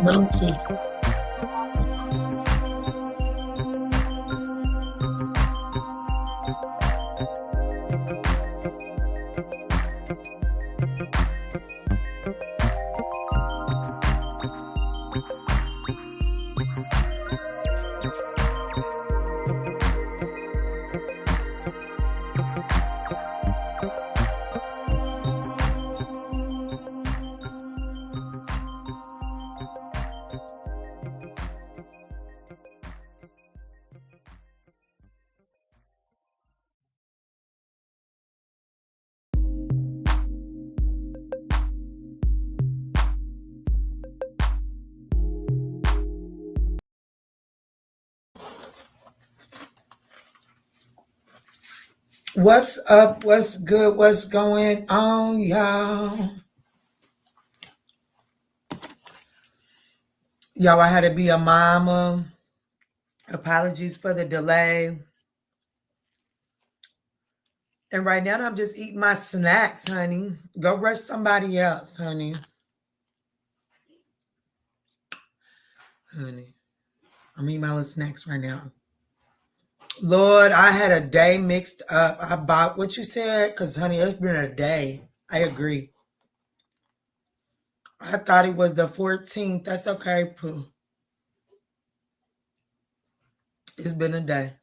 Monkey. What's up? What's good? What's going on, y'all? Y'all, I had to be a mama. Apologies for the delay. And right now, I'm just eating my snacks, honey. Go rush somebody else, honey. Honey, I'm eating my little snacks right now. Lord, I had a day mixed up. I bought what you said, because, honey, it's been a day. I agree. I thought it was the 14th. That's okay, Pooh. It's been a day.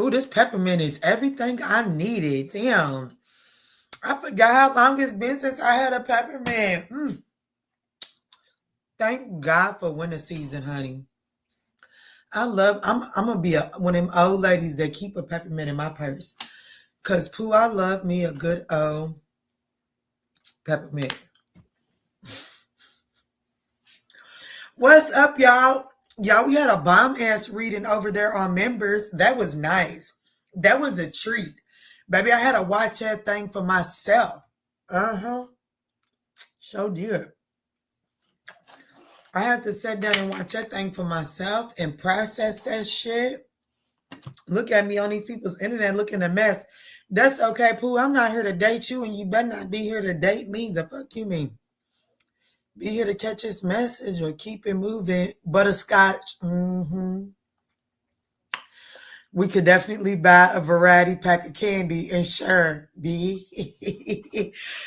Ooh, this peppermint is everything I needed. Damn. I forgot how long it's been since I had a peppermint. Thank God for winter season, honey. I'm gonna be one of them old ladies that keep a peppermint in my purse. Cause Pooh, I love me a good old peppermint. What's up, y'all? Y'all, we had a bomb-ass reading over there on members. That was nice. That was a treat. Baby, I had to watch that thing for myself. So did. I had to sit down and watch that thing for myself and process that shit. Look at me on these people's internet looking a mess. That's okay, Pooh. I'm not here to date you, and you better not be here to date me. The fuck you mean? Be here to catch this message or keep it moving. Butterscotch. We could definitely buy a variety pack of candy and sure, B.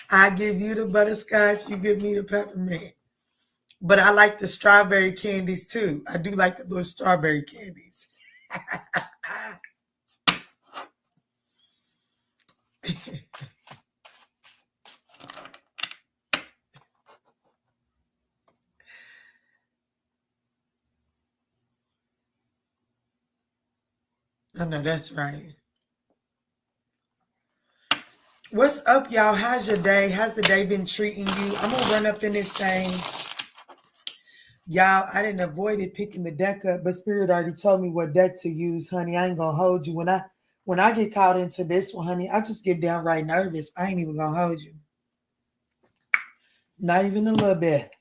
I give you the butterscotch, you give me the peppermint. But I like the strawberry candies too. I do like the little strawberry candies. I know that's right. What's up, y'all? How's your day? How's the day been treating you? I'm going to run up in this thing. Y'all, I didn't avoid it picking the deck up, but Spirit already told me what deck to use, honey. I ain't going to hold you. When I get caught into this one, honey, I just get downright nervous. I ain't even going to hold you. Not even a little bit.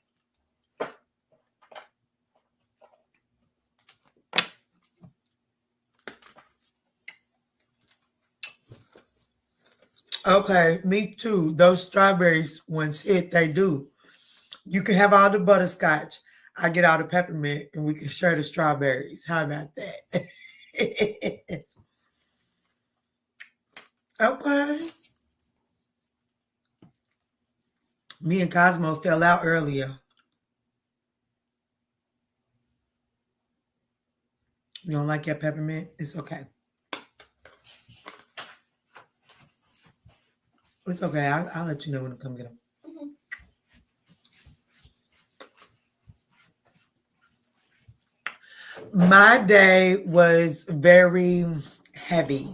Okay, me too. Those strawberries, once hit, they do. You can have all the butterscotch. I get all the peppermint, and we can share the strawberries. How about that? Okay. Me and Cosmo fell out earlier. You don't like your peppermint? It's okay. It's okay. I'll let you know when I come get them. My day was very heavy.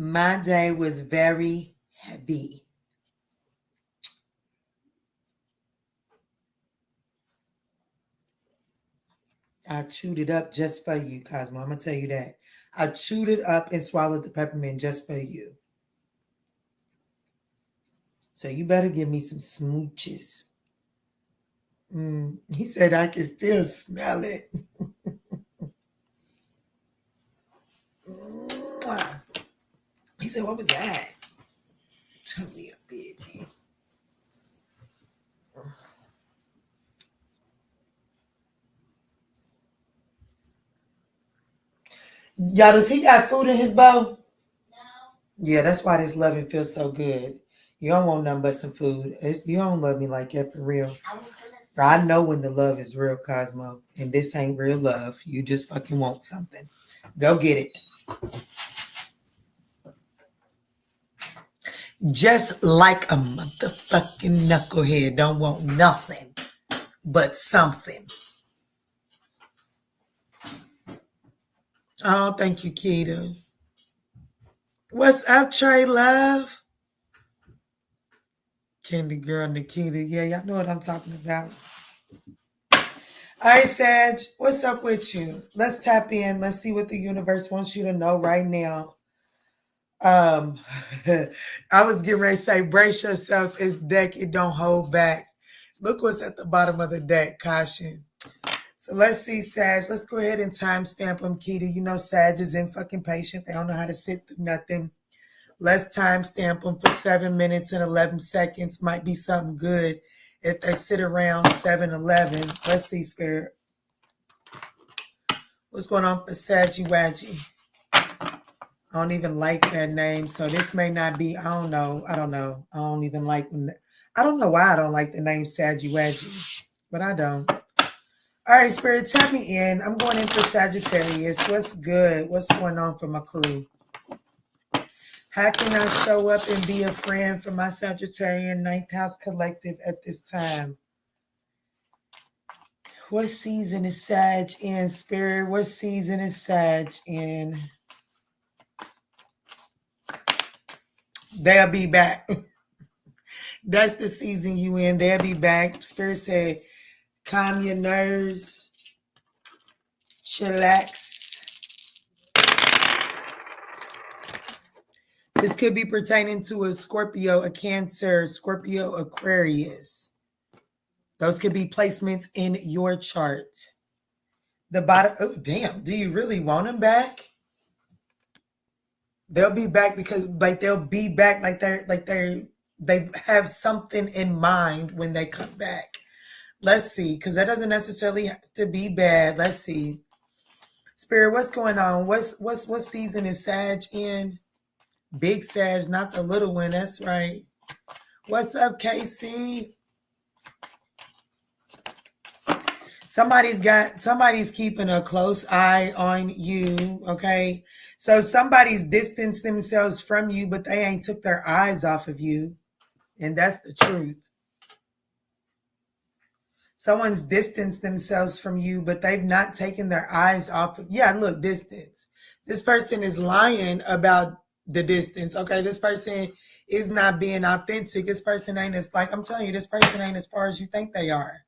My day was very heavy. I chewed it up just for you, Cosmo. I'm going to tell you that. I chewed it up and swallowed the peppermint just for you. So you better give me some smooches. He said I can still smell it. He said, what was that? Tell me a bit. Y'all, does he got food in his bowl? No. Yeah, that's why this loving feels so good. You don't want nothing but some food. You don't love me like that for real. I know when the love is real, Cosmo. And this ain't real love. You just fucking want something. Go get it. Just like a motherfucking knucklehead. Don't want nothing but something. Oh, thank you, Keita. What's up, Trey Love? Candy Girl Nikita. Yeah, y'all know what I'm talking about. All right, Sag, what's up with you? Let's tap in. Let's see what the universe wants you to know right now. I was getting ready to say, brace yourself. It's deck. It don't hold back. Look what's at the bottom of the deck. Caution. So let's see, Sag. Let's go ahead and timestamp them, Keita. You know Sag is impatient. They don't know how to sit through nothing. Let's timestamp them for 7 minutes and 11 seconds. Might be something good if they sit around 7-11. Let's see, Spirit. What's going on for Sagittarius? I don't even like that name, so this may not be. I don't know. I don't even like. I don't know why I don't like the name Sagittarius, but I don't. All right, Spirit, tap me in. I'm going in for Sagittarius. What's good? What's going on for my crew? How can I show up and be a friend for my Sagittarian Ninth House Collective at this time? What season is Sag in, Spirit? What season is Sag in? They'll be back. That's the season you in. They'll be back. Spirit said, calm your nerves. Chillax. This could be pertaining to a Scorpio, a Cancer, Scorpio, Aquarius. Those could be placements in your chart. The bottom, oh, damn. Do you really want them back? They'll be back because they'll be back like they have something in mind when they come back. Let's see, because that doesn't necessarily have to be bad. Let's see. Spirit, what's going on? What season is Sag in? Big Sag, not the little one. That's right. What's up, KC? Somebody's keeping a close eye on you, okay? So somebody's distanced themselves from you, but they ain't took their eyes off of you. And that's the truth. Someone's distanced themselves from you, but they've not taken their eyes off of, yeah, look, distance. This person is lying about the distance, okay? This person is not being authentic. This person ain't as, like, I'm telling you, this person ain't as far as you think they are.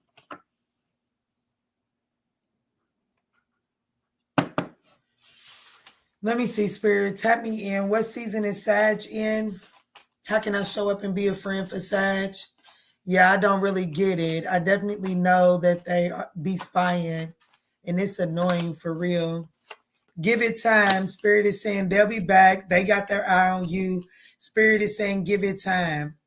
Let me see, Spirit. Tap me in. What season is Sag in? How can I show up and be a friend for Sag? Yeah, I don't really get it. I definitely know that they be spying, and it's annoying for real. Give it time. Spirit is saying they'll be back. They got their eye on you. Spirit is saying give it time.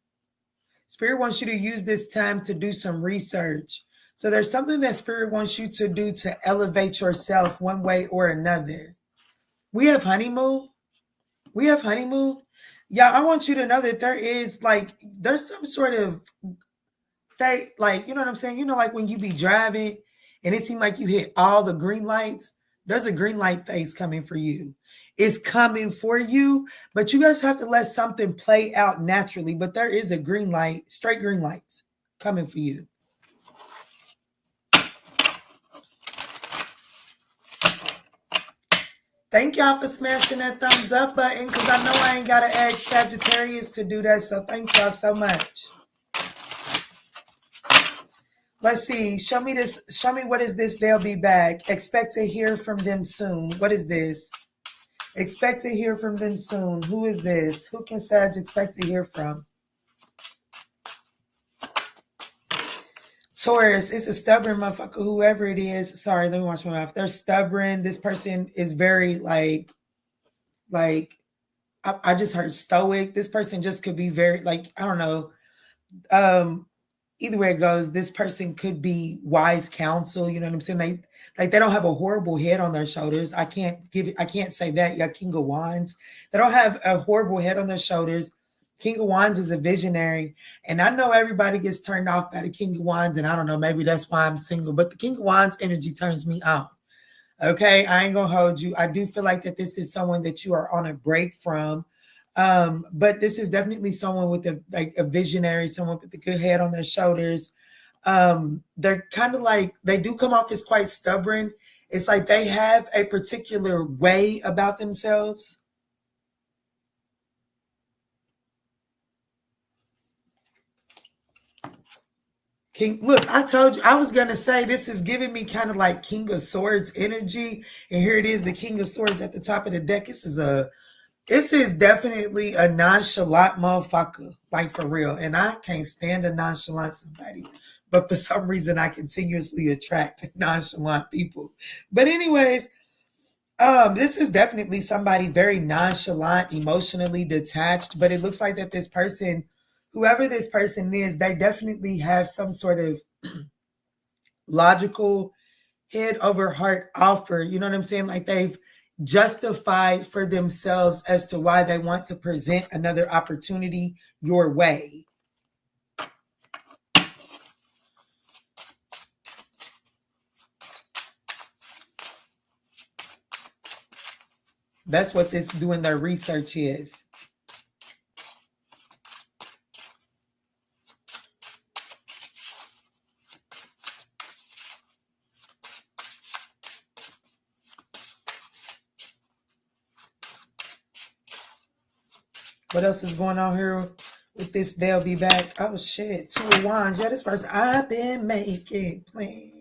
Spirit wants you to use this time to do some research. So there's something that Spirit wants you to do to elevate yourself one way or another. We have honeymoon. Yeah, I want you to know that there's some sort of fate, like, you know what I'm saying? You know, like when you be driving and it seems like you hit all the green lights, there's a green light phase coming for you. It's coming for you, but you guys have to let something play out naturally. But there is a green light, straight green lights coming for you. Thank y'all for smashing that thumbs up button, because I know I ain't got to ask Sagittarius to do that, so thank y'all so much. Let's see. Show me this. Show me what is this. They'll be back. Expect to hear from them soon. What is this? Expect to hear from them soon. Who is this? Who can Sag expect to hear from? Taurus, it's a stubborn motherfucker, whoever it is. Sorry, let me wash my mouth. They're stubborn. This person is very like I just heard stoic. This person just could be very like, I don't know. Either way it goes, this person could be wise counsel. You know what I'm saying? They don't have a horrible head on their shoulders. I can't say that. Yeah, King of Wands. They don't have a horrible head on their shoulders. King of Wands is a visionary. And I know everybody gets turned off by the King of Wands. And I don't know, maybe that's why I'm single. But the King of Wands energy turns me on. Okay, I ain't gonna hold you. I do feel like that this is someone that you are on a break from. But this is definitely someone with a visionary, someone with a good head on their shoulders. They're kind of like, they do come off as quite stubborn. It's like they have a particular way about themselves. Look, I told you, I was going to say this is giving me kind of like King of Swords energy. And here it is, the King of Swords at the top of the deck. This is definitely a nonchalant motherfucker, like for real. And I can't stand a nonchalant somebody. But for some reason, I continuously attract nonchalant people. But anyways, this is definitely somebody very nonchalant, emotionally detached. But it looks like that this person, whoever this person is, they definitely have some sort of logical head over heart offer. You know what I'm saying? Like they've justified for themselves as to why they want to present another opportunity your way. That's what this doing their research is. What else is going on here with this? They'll be back. Oh shit. 2 of Wands. Yeah, this person. I've been making plans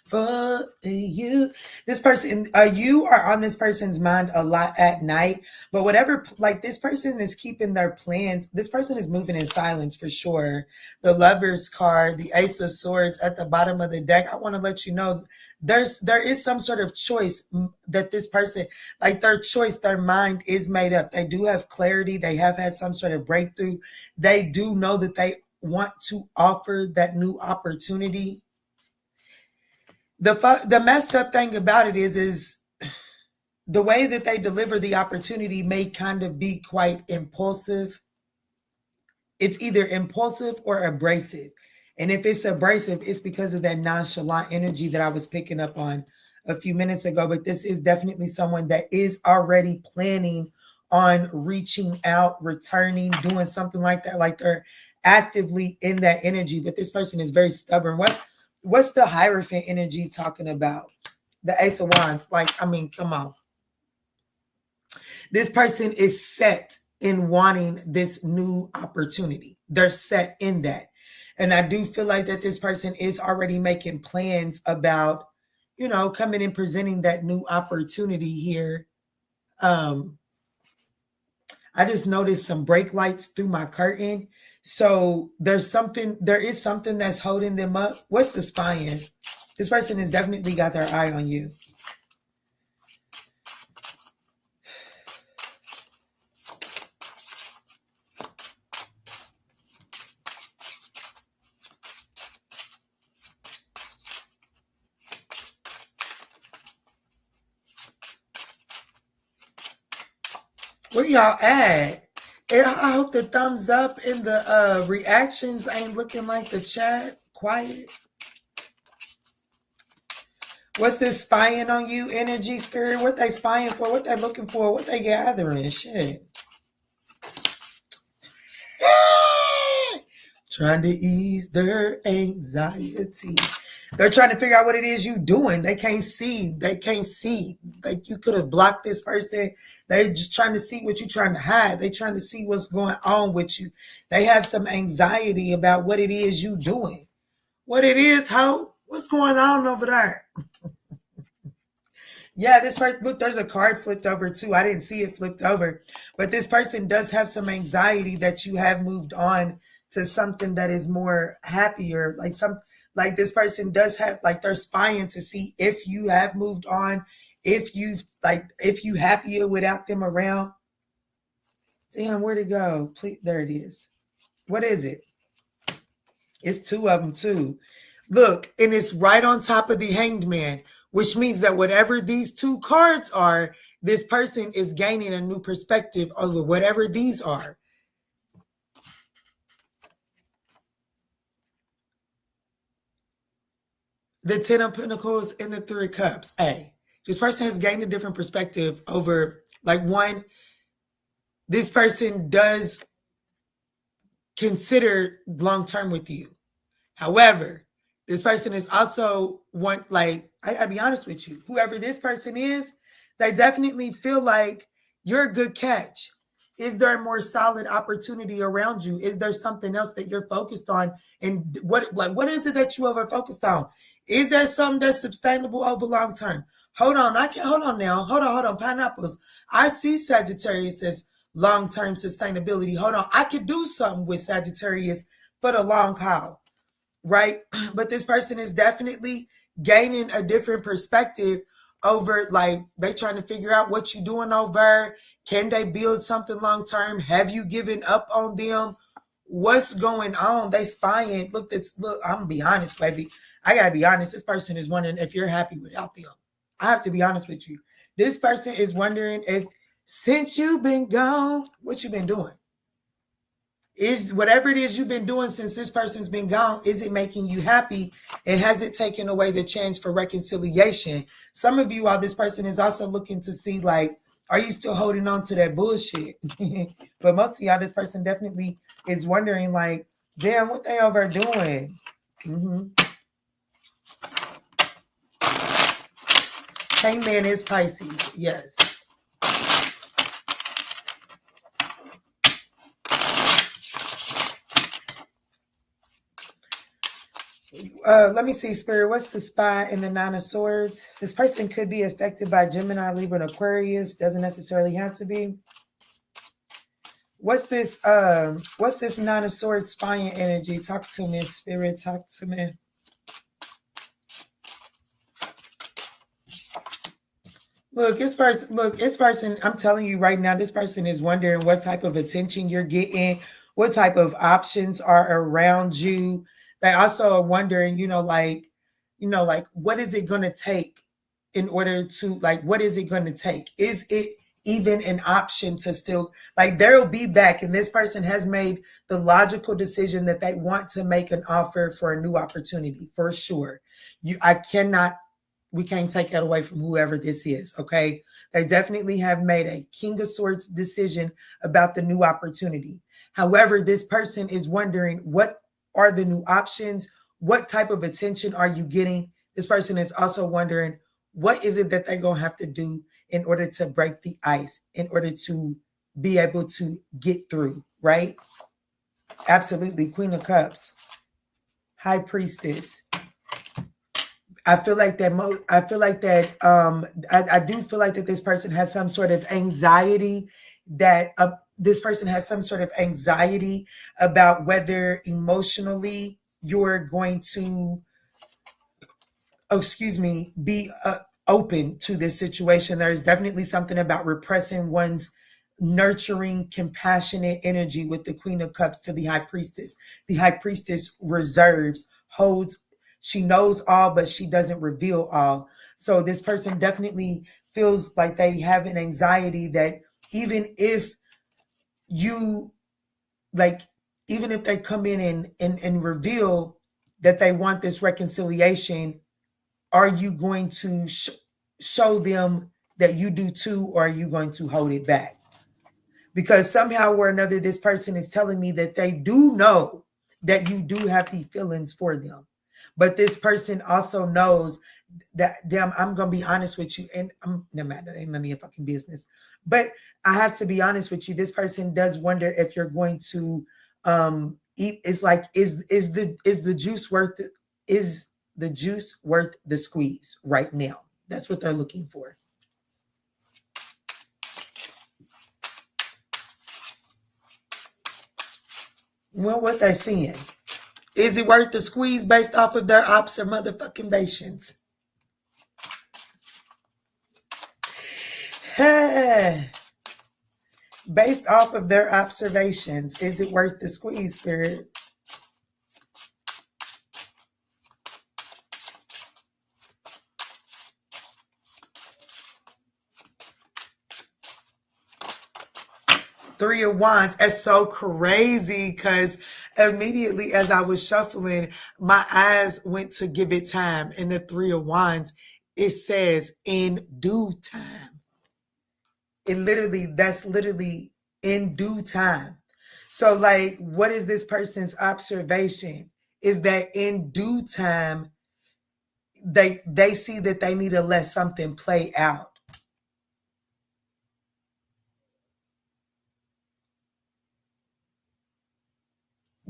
for you. This person, you are on this person's mind a lot at night. But whatever, like this person is keeping their plans. This person is moving in silence for sure. The Lover's card, the Ace of Swords at the bottom of the deck. I want to let you know there is some sort of choice that this person, like their choice, their mind is made up. They do have clarity. They have had some sort of breakthrough. They do know that they want to offer that new opportunity. The messed up thing about it is the way that they deliver the opportunity may kind of be quite impulsive. It's either impulsive or abrasive. And if it's abrasive, it's because of that nonchalant energy that I was picking up on a few minutes ago. But this is definitely someone that is already planning on reaching out, returning, doing something like that. Like they're actively in that energy. But this person is very stubborn. What's the Hierophant energy talking about? The Ace of Wands. Like, I mean, come on. This person is set in wanting this new opportunity. They're set in that. And I do feel like that this person is already making plans about, you know, coming and presenting that new opportunity here. I just noticed some brake lights through my curtain. So there is something that's holding them up. What's the spying? This person has definitely got their eye on you. Where y'all at? I hope the thumbs up and the reactions ain't looking like the chat. Quiet. What's this spying on you energy, spirit? What they spying for? What they looking for? What they gathering? Shit. trying to ease their anxiety. They're trying to figure out what it is you're doing. They can't see. Like, you could have blocked this person. They're just trying to see what you're trying to hide. They're trying to see what's going on with you. They have some anxiety about what it is you're doing. What it is, what's going on over there? Yeah, this person, look, there's a card flipped over too. I didn't see it flipped over. But this person does have some anxiety that you have moved on to something that is more happier. Like this person does have, like, they're spying to see if you have moved on, if you happier without them around. Damn, where'd it go? Please, there it is. What is it? It's two of them too. Look, and it's right on top of the Hanged Man, which means that whatever these two cards are, this person is gaining a new perspective over whatever these are. The 10 of Pentacles and the 3 of Cups. Hey, this person has gained a different perspective over, like, one, this person does consider long-term with you. However, this person is also one, like, I'll be honest with you, whoever this person is, they definitely feel like you're a good catch. Is there a more solid opportunity around you? Is there something else that you're focused on? And what is it that you over focused on? Is that something that's sustainable over long term? Hold on now. Hold on. Pineapples. I see Sagittarius as long-term sustainability. Hold on. I could do something with Sagittarius for the long haul. Right? But this person is definitely gaining a different perspective over, like, they trying to figure out what you're doing over. Can they build something long term? Have you given up on them? What's going on? They spying. Look, I'm gonna be honest, baby. I gotta be honest. This person is wondering if you're happy without them. I have to be honest with you. This person is wondering if, since you've been gone, what you been doing? Is whatever it is you've been doing since this person's been gone, is it making you happy? And has it taken away the chance for reconciliation? Some of you, while this person is also looking to see, like, are you still holding on to that bullshit? But most of y'all, this person definitely is wondering, like, damn, what they over doing? Hangman is Pisces, yes. Let me see, Spirit. What's the spy in the 9 of Swords? This person could be affected by Gemini, Libra, and Aquarius. Doesn't necessarily have to be. What's this 9 of Swords spying energy? Talk to me, Spirit. Talk to me. Look, this person, I'm telling you right now, this person is wondering what type of attention you're getting, what type of options are around you. They also are wondering, what is it going to take in order to, like, what is it going to take? Is it even an option to still, like, they'll be back, and this person has made the logical decision that they want to make an offer for a new opportunity, for sure. We can't take that away from whoever this is, okay? They definitely have made a King of Swords decision about the new opportunity. However, this person is wondering, what are the new options? What type of attention are you getting? This person is also wondering, what is it that they're going to have to do in order to break the ice, in order to be able to get through, right? Absolutely. Queen of Cups, High Priestess. I do feel like that this person has some sort of anxiety about whether emotionally you're going to, be open to this situation. There is definitely something about repressing one's nurturing, compassionate energy with the Queen of Cups to the High Priestess. The High Priestess reserves, holds. She knows all, but she doesn't reveal all. So this person definitely feels like they have an anxiety that even if they come in and reveal that they want this reconciliation, are you going to show them that you do too, or are you going to hold it back? Because somehow or another, this person is telling me that they do know that you do have the feelings for them. But this person also knows that, damn, I'm going to be honest with you. And no matter, that ain't none of your fucking business. But I have to be honest with you. This person does wonder if you're going to eat. It's like, is the juice worth the squeeze right now? That's what they're looking for. Well, what they're seeing. Is it worth the squeeze based off of their observations? Based off of their observations, is it worth the squeeze, Spirit? Three of Wands. That's so crazy because immediately as I was shuffling, my eyes went to give it time. In the Three of Wands, it says in due time. That's literally in due time. So like, what is this person's observation? Is that in due time, they see that they need to let something play out.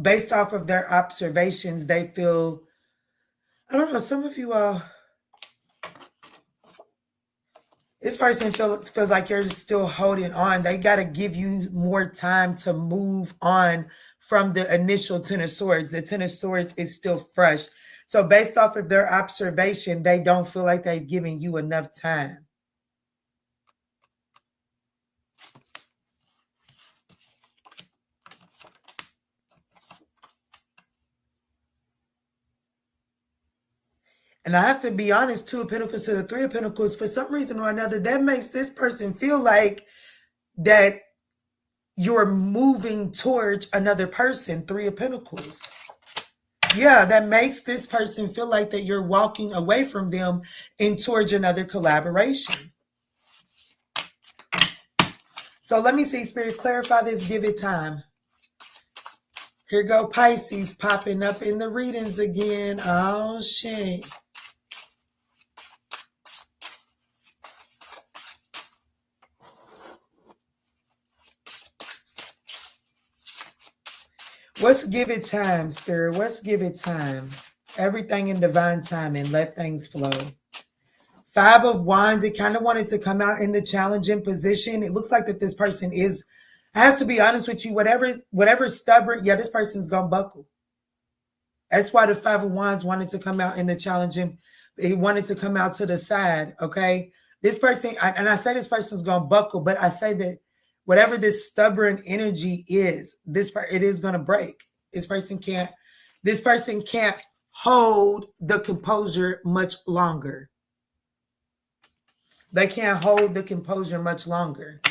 Based off of their observations, they feel, I don't know, some of you all, this person feels like you're still holding on. They got to give you more time to move on from the initial Ten of Swords. The Ten of Swords is still fresh. So based off of their observation, they don't feel like they've given you enough time. And I have to be honest, Two of Pentacles to the Three of Pentacles, for some reason or another, that makes this person feel like that you're moving towards another person, Three of Pentacles. Yeah, that makes this person feel like that you're walking away from them and towards another collaboration. So let me see, Spirit, clarify this, give it time. Here go Pisces popping up in the readings again. Oh, shit. Let's give it time, Spirit. Let's give it time. Everything in divine time and let things flow. Five of Wands, it kind of wanted to come out in the challenging position. It looks like that this person is, I have to be honest with you, whatever stubborn, yeah, this person's going to buckle. That's why the Five of Wands wanted to come out in the challenging, he wanted to come out to the side, okay? This person, and I say this person's going to buckle, but I say that whatever this stubborn energy is, it is going to break. This person can't hold the composure much longer. They can't hold the composure much longer.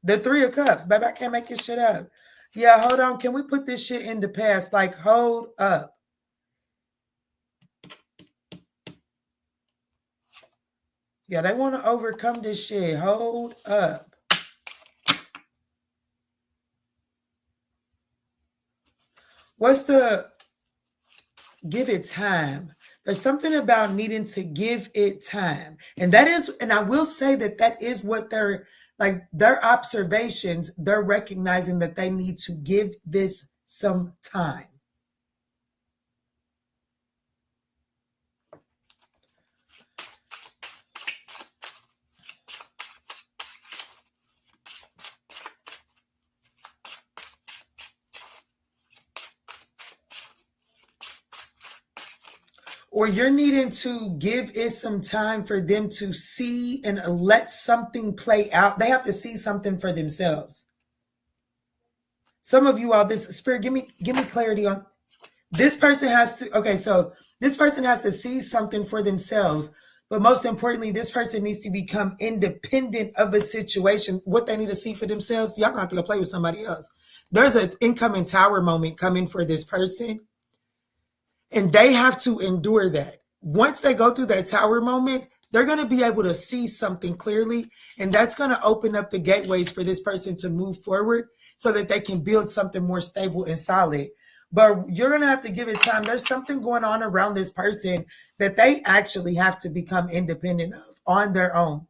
The Three of Cups, baby, I can't make this shit up. Yeah, hold on. Can we put this shit in the past? Like, hold up. Yeah, they want to overcome this shit. Hold up. What's the give it time? There's something about needing to give it time. And that is, and I will say that is what they're like, their observations, they're recognizing that they need to give this some time. Or you're needing to give it some time for them to see and let something play out. They have to see something for themselves. Some of you all, this Spirit, give me clarity on this person has to, okay, so this person has to see something for themselves, but most importantly, this person needs to become independent of a situation. What they need to see for themselves, y'all gonna have to go play with somebody else. There's an incoming tower moment coming for this person. And they have to endure that. Once they go through that tower moment, they're going to be able to see something clearly. And that's going to open up the gateways for this person to move forward so that they can build something more stable and solid. But you're going to have to give it time. There's something going on around this person that they actually have to become independent of on their own.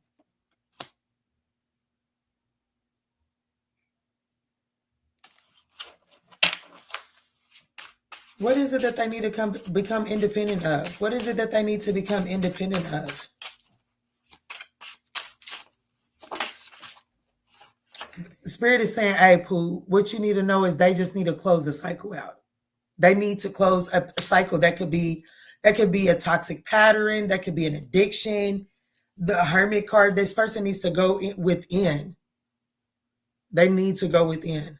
What is it that they need to become independent of? What is it that they need to become independent of? Spirit is saying, hey, Pooh, what you need to know is they just need to close the cycle out. They need to close a cycle that could be a toxic pattern, that could be an addiction. The Hermit card, this person needs to go within. They need to go within.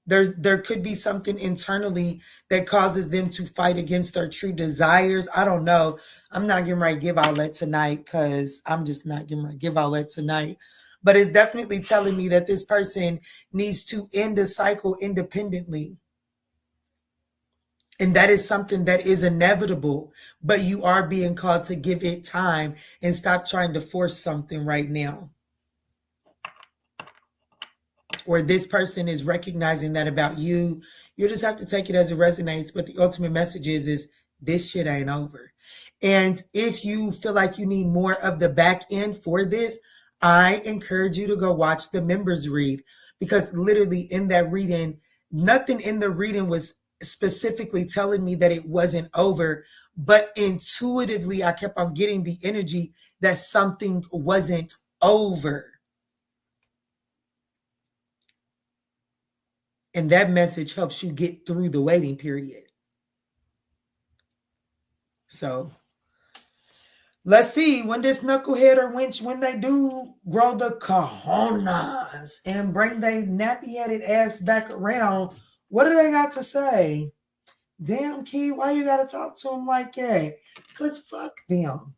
There could be something internally that causes them to fight against their true desires. I don't know. I'm not getting ready to give all that tonight because I'm just not getting ready to give all that tonight. But it's definitely telling me that this person needs to end a cycle independently. And that is something that is inevitable, but you are being called to give it time and stop trying to force something right now. Or this person is recognizing that about you. You just have to take it as it resonates. But the ultimate message is this shit ain't over. And if you feel like you need more of the back end for this, I encourage you to go watch the members read, because literally in that reading, nothing in the reading was specifically telling me that it wasn't over, but intuitively I kept on getting the energy that something wasn't over. And that message helps you get through the waiting period. So let's see, when this knucklehead or wench, when they do grow the cojones and bring their nappy-headed ass back around, what do they got to say? Damn, Key, why you got to talk to them like that? Because fuck them.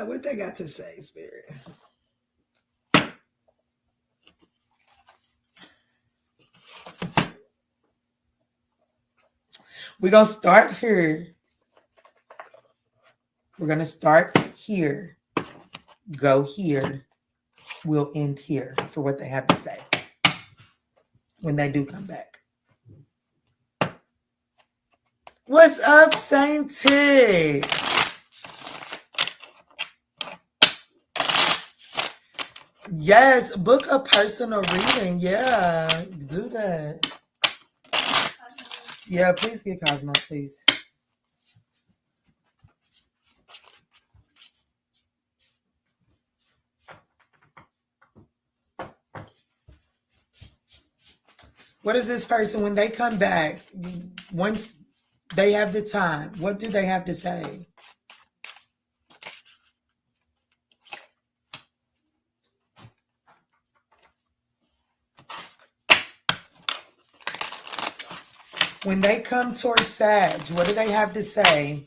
What they got to say, Spirit? We're going to start here. We're going to start here. Go here. We'll end here for what they have to say when they do come back. What's up, Sainted? Yes, book a personal reading. Yeah, do that. Yeah, please get Cosmo, please. What is this person, when they come back, once they have the time, what do they have to say? When they come towards Sag, what do they have to say?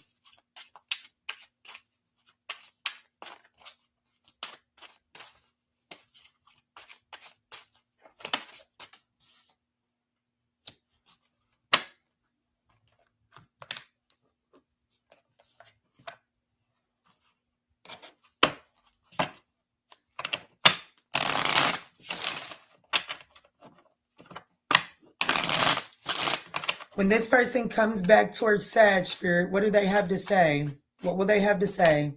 When this person comes back towards Sag, Spirit, what do they have to say? What will they have to say?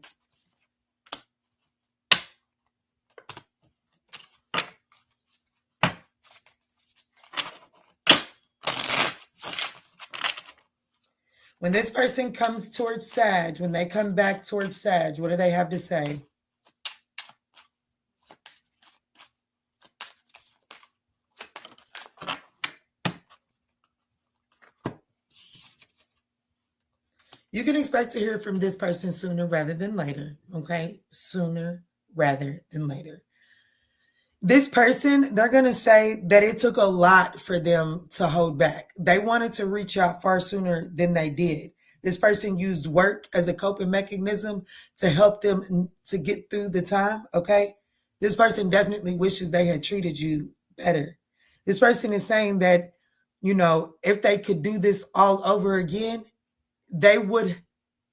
When this person comes towards Sag, when they come back towards Sag, what do they have to say? You can expect to hear from this person sooner rather than later, okay? Sooner rather than later. This person, they're going to say that it took a lot for them to hold back. They wanted to reach out far sooner than they did. This person used work as a coping mechanism to help them to get through the time, okay? This person definitely wishes they had treated you better. This person is saying that, you know, if they could do this all over again, they would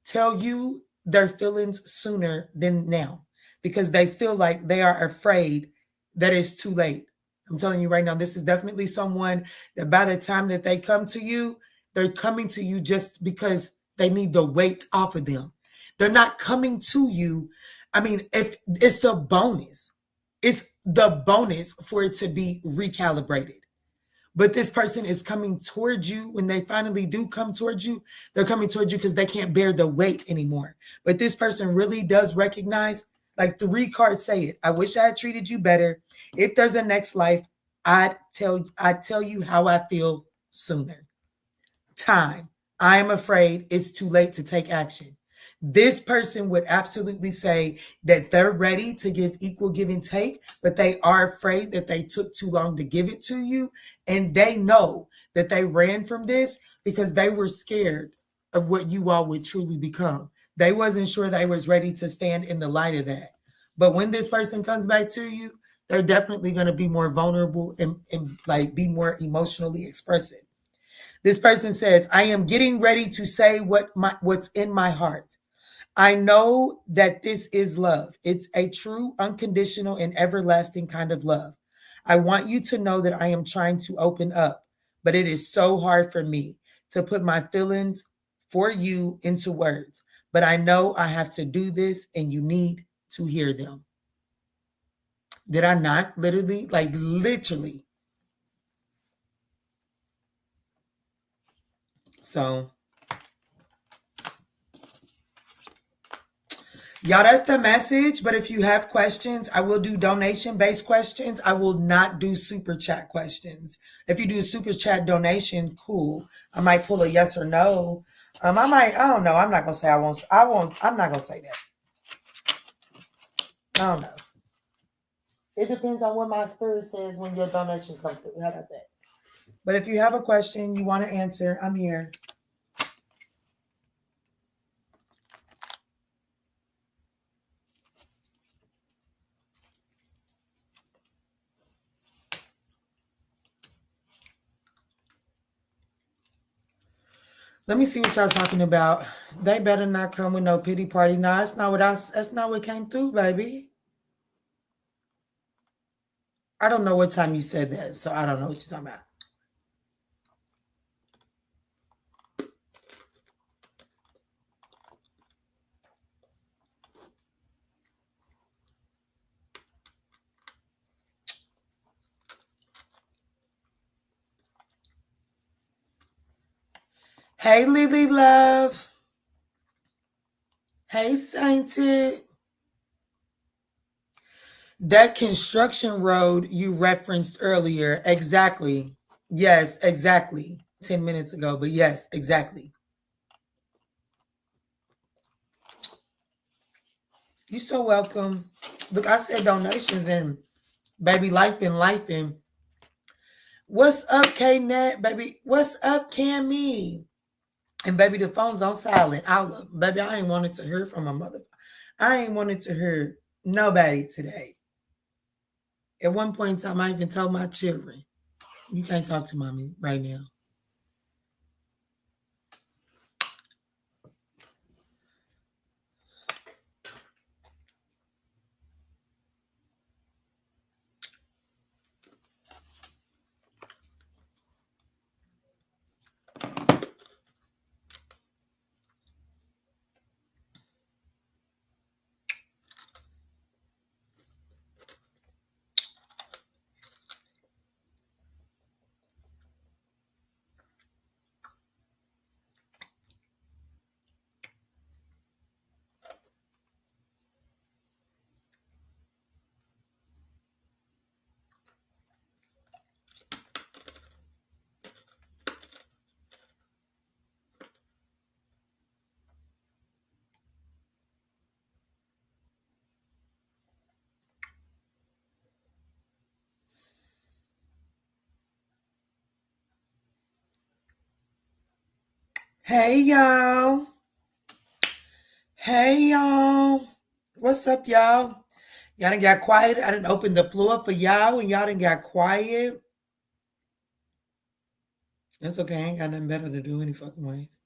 tell you their feelings sooner than now because they feel like they are afraid that it's too late. I'm telling you right now, this is definitely someone that by the time that they come to you, they're coming to you just because they need the weight off of them. They're not coming to you. I mean, if it's the bonus for it to be recalibrated. But this person is coming towards you. When they finally do come towards you, they're coming towards you because they can't bear the weight anymore. But this person really does recognize, like 3 cards say it. I wish I had treated you better. If there's a next life, I'd tell you how I feel sooner. Time. I am afraid it's too late to take action. This person would absolutely say that they're ready to give equal give and take, but they are afraid that they took too long to give it to you. And they know that they ran from this because they were scared of what you all would truly become. They wasn't sure they was ready to stand in the light of that. But when this person comes back to you, they're definitely going to be more vulnerable and like be more emotionally expressive. This person says, I am getting ready to say what's in my heart. I know that this is love. It's a true, unconditional, and everlasting kind of love. I want you to know that I am trying to open up, but it is so hard for me to put my feelings for you into words. But I know I have to do this, and you need to hear them. Did I not literally, like literally? So, y'all, that's the message. But if you have questions, I will do donation-based questions. I will not do super chat questions. If you do a super chat donation, cool. I might pull a yes or no. I don't know. I'm not gonna say I won't. I'm not gonna say that. I don't know. It depends on what my spirit says when your donation comes through. How about that? But if you have a question you want to answer, I'm here. Let me see what y'all talking about. They better not come with no pity party. Nah, that's not what came through, baby. I don't know what time you said that, so I don't know what you're talking about. Hey, Lily Love. Hey, Sainted. That construction road you referenced earlier, exactly. Yes, exactly. 10 minutes ago, but yes, exactly. You're so welcome. Look, I said donations and baby, life been life and what's up, K-Net, baby? What's up, Cammy? And baby, the phone's on silent. Baby, I ain't wanted to hear from my mother. I ain't wanted to hear nobody today. At one point in time, I even told my children, you can't talk to mommy right now. Hey, y'all. Hey, y'all. What's up, y'all? Y'all done got quiet. I done opened the floor for y'all and y'all done got quiet. That's okay. I ain't got nothing better to do any fucking ways.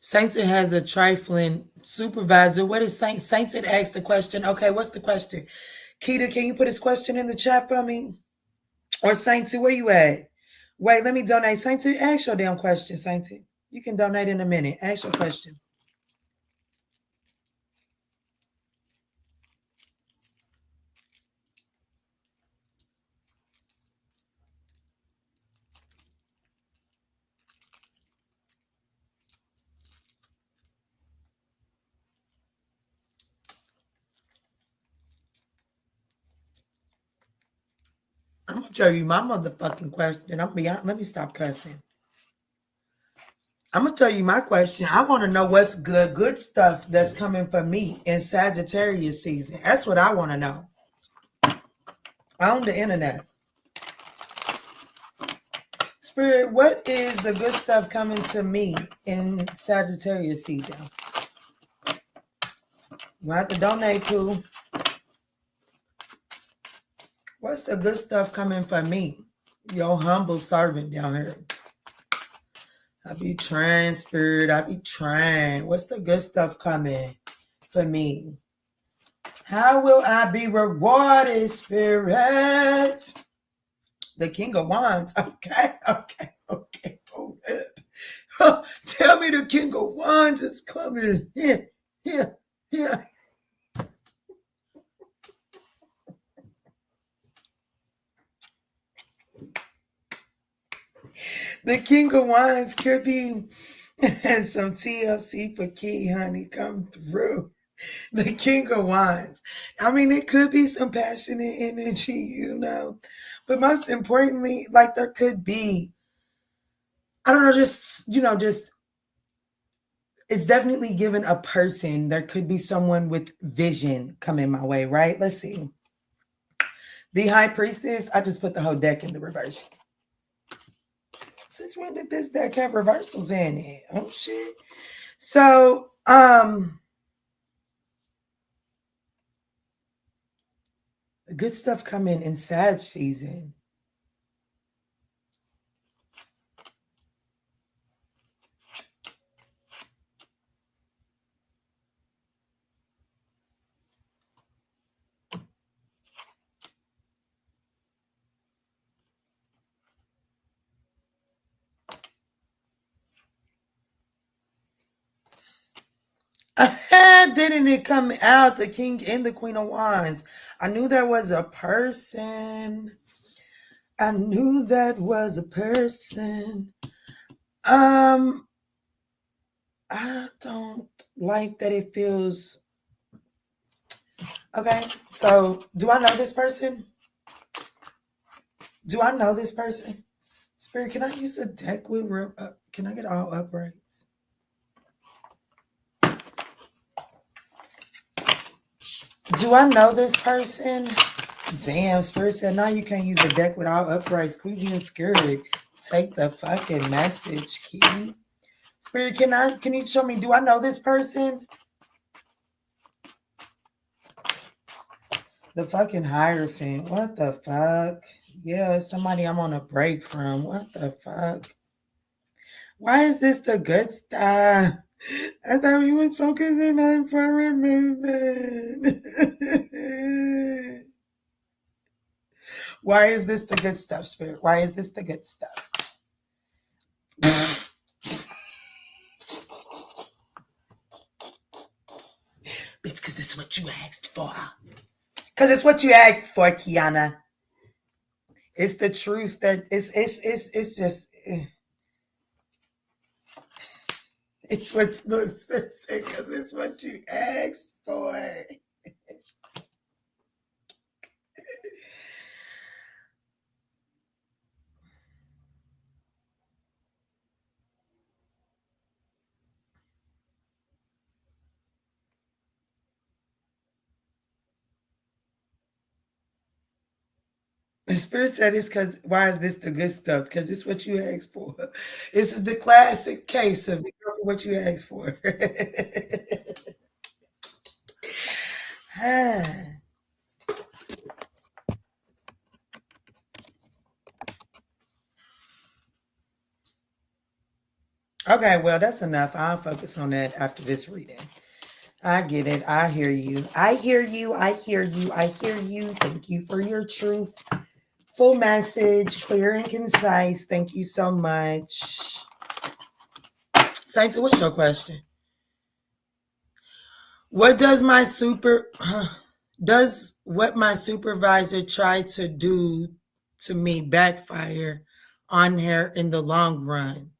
Sainted has a trifling supervisor. What is Saint? Sainted asked the question. Okay, what's the question? Keita, can you put his question in the chat for me? Or Sainted, where you at? Wait, let me donate. Sainted, ask your damn question, Sainted. You can donate in a minute. Ask your question. I'm gonna tell you my motherfucking question. I'm beyond. Let me stop cussing. I'm gonna tell you my question. I want to know what's good stuff that's coming for me in Sagittarius season. That's what I want to know. On the internet. Spirit, what is the good stuff coming to me in Sagittarius season? You have to donate to. What's the good stuff coming for me? Your humble servant down here. I be trying, Spirit. I be trying. What's the good stuff coming for me? How will I be rewarded, Spirit? The King of Wands. Okay. Hold up. Tell me the King of Wands is coming. Yeah. The King of Wands could be some TLC for Key, honey. Come through. The King of Wands. I mean, it could be some passionate energy, you know. But most importantly, like there could be, I don't know, just it's definitely given a person. There could be someone with vision coming my way, right? Let's see. The High Priestess, I just put the whole deck in the reverse. Since when did this deck have reversals in it? Oh shit. So, the good stuff coming in Sag season. Didn't it come out, the King and the Queen of Wands? I knew there was a person. I knew that was a person. I don't like that it feels. Okay, so do I know this person? Do I know this person? Spirit, can I use a deck with can I get all uprights? Do I know this person? Damn, Spirit said, no, you can't use a deck with all uprights. Queen being scared. Take the fucking message, Key. Spirit, can you show me, do I know this person? The fucking Hierophant. What the fuck? Yeah, somebody I'm on a break from. What the fuck? Why is this the good stuff? I thought we was focusing on forward movement. Why is this the good stuff, Spirit? Why is this the good stuff? Bitch, because it's what you asked for. Because it's what you asked for, Kiana. It's the truth that it's just it's what looks because it's what you asked for. The Spirit said it's because, why is this the good stuff? Because it's what you asked for. This is the classic case of be careful what you asked for. Okay, well, that's enough. I'll focus on that after this reading. I get it. I hear you. I hear you. I hear you. I hear you. Thank you for your truth. Full message, clear and concise. Thank you so much. Sainta, what's your question? What does my what my supervisor tried to do to me backfire on her in the long run?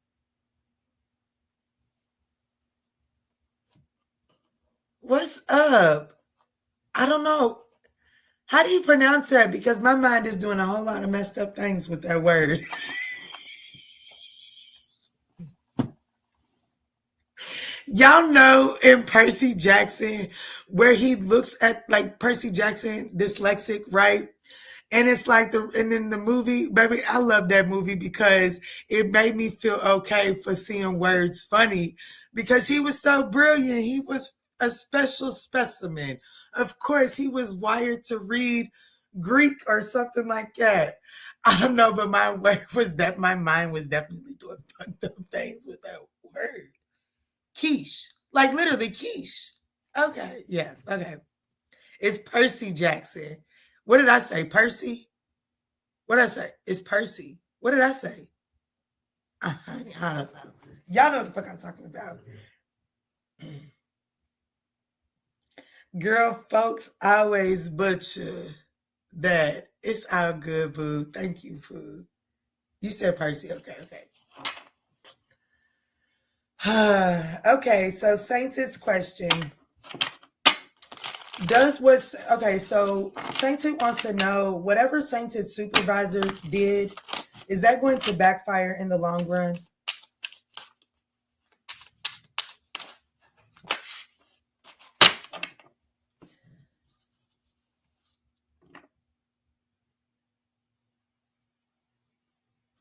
What's up? I don't know. How do you pronounce that? Because my mind is doing a whole lot of messed up things with that word. Y'all know in Percy Jackson, where he looks at like Percy Jackson, dyslexic, right? And it's like and in the movie, baby, I love that movie because it made me feel okay for seeing words funny because he was so brilliant. He was a special specimen. Of course, he was wired to read Greek or something like that. I don't know, but my mind was definitely doing fucked up things with that word. Quiche. Like literally quiche. Okay. Yeah. Okay. It's Percy Jackson. What did I say? Percy? What did I say? It's Percy. What did I say? I don't know. Y'all know what the fuck I'm talking about. Girl, folks always butcher that. It's all good, boo. Thank you, boo. You said Percy. Okay, okay. Okay, so Saint's question. So Saint wants to know whatever Saint's supervisor did, is that going to backfire in the long run?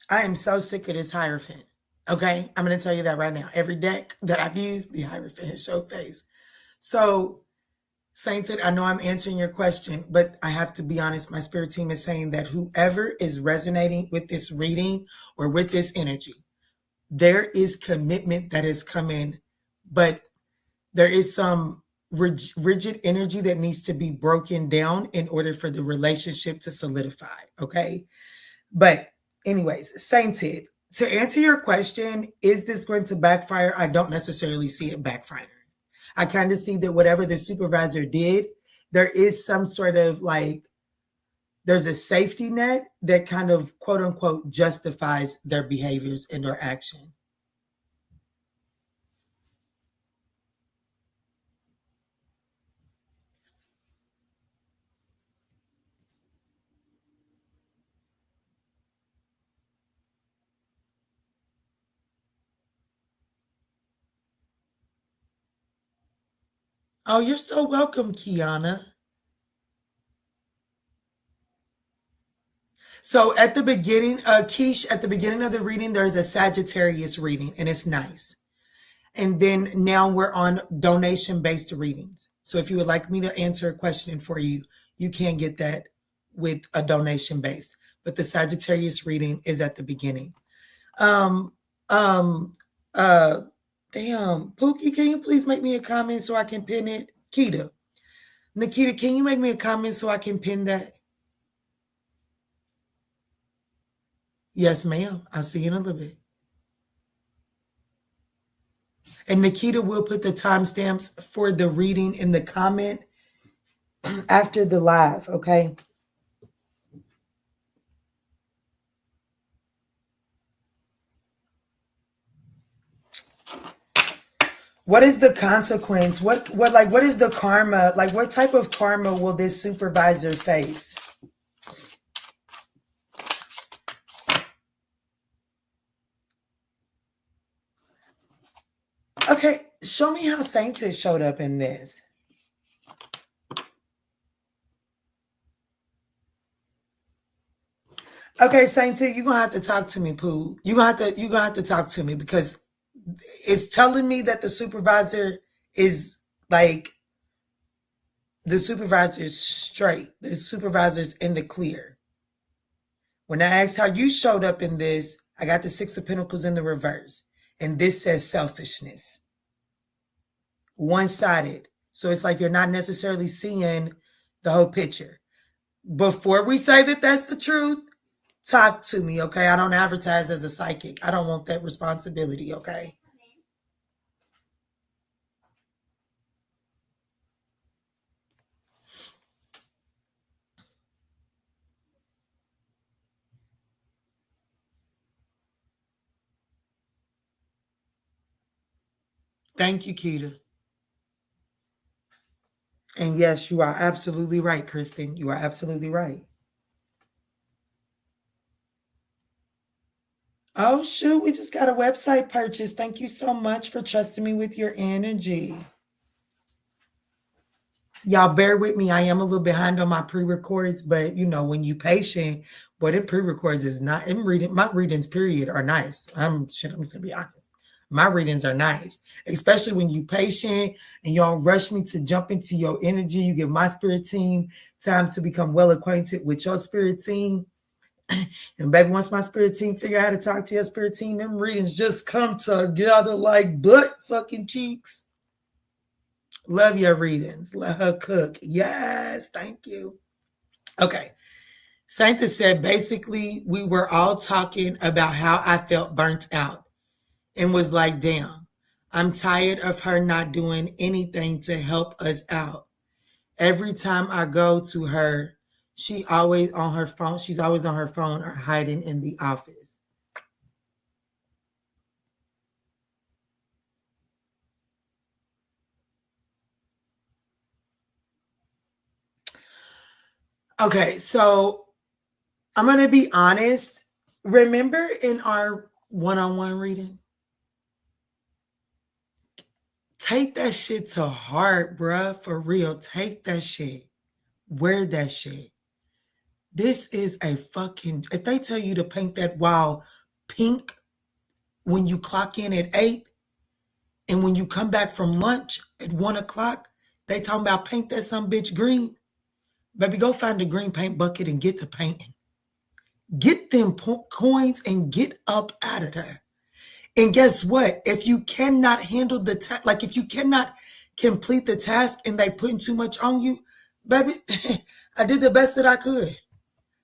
I am so sick of this Hierophant. Okay, I'm going to tell you that right now. Every deck that I've used, the Hierophant has showed face. So Saint, I know I'm answering your question, but I have to be honest. My spirit team is saying that whoever is resonating with this reading or with this energy, there is commitment that is coming, but there is some rigid energy that needs to be broken down in order for the relationship to solidify. Okay. But anyways, Sainted, to answer your question, is this going to backfire? I don't necessarily see it backfiring. I kind of see that whatever the supervisor did, there is some sort of like, there's a safety net that kind of quote unquote justifies their behaviors and their action. Oh, you're so welcome, Kiana. So at the beginning, Keish, at the beginning of the reading, there's a Sagittarius reading, and it's nice. And then now we're on donation-based readings. So if you would like me to answer a question for you, you can get that with a donation-based. But the Sagittarius reading is at the beginning. Damn, Pookie, can you please make me a comment so I can pin it? Nikita, can you make me a comment so I can pin that? Yes, ma'am. I'll see you in a little bit. And Nikita will put the timestamps for the reading in the comment after the live, okay? What is the consequence? What is the karma? Like, what type of karma will this supervisor face? Okay, show me how Sainted showed up in this. Okay, Sainted, you're gonna have to talk to me, Pooh. You're gonna have to talk to me because it's telling me that the supervisor is like, the supervisor is straight. The supervisor's in the clear. When I asked how you showed up in this, I got the Six of Pentacles in the reverse. And this says selfishness. One-sided. So it's like you're not necessarily seeing the whole picture. Before we say that that's the truth, talk to me, okay? I don't advertise as a psychic. I don't want that responsibility, okay? Thank you, Keita. And yes, you are absolutely right, Kristen. You are absolutely right. Oh, shoot. We just got a website purchase. Thank you so much for trusting me with your energy. Y'all bear with me. I am a little behind on my pre-records, but you know, when you patient, but in pre-records is not in reading. My readings, period, are nice. I'm just gonna be honest. My readings are nice, especially when you patient and you don't rush me to jump into your energy. You give my spirit team time to become well acquainted with your spirit team. And baby, once my spirit team figure out how to talk to your spirit team, them readings just come together like butt fucking cheeks. Love your readings. Let her cook. Yes, thank you. Okay. Sancta said basically we were all talking about how I felt burnt out and was like, damn, I'm tired of her not doing anything to help us out. Every time I go to her, she's always on her phone. She's always on her phone or hiding in the office. Okay, so I'm going to be honest. Remember in our one-on-one reading? Take that shit to heart, bruh. For real. Take that shit. Wear that shit. This is a fucking... If they tell you to paint that wall pink when you clock in at 8 and when you come back from lunch at 1 o'clock, they talking about paint that some bitch green. Baby, go find a green paint bucket and get to painting. Get them coins and get up out of there. And guess what? If you cannot handle the task, like if you cannot complete the task and they putting too much on you, baby, I did the best that I could.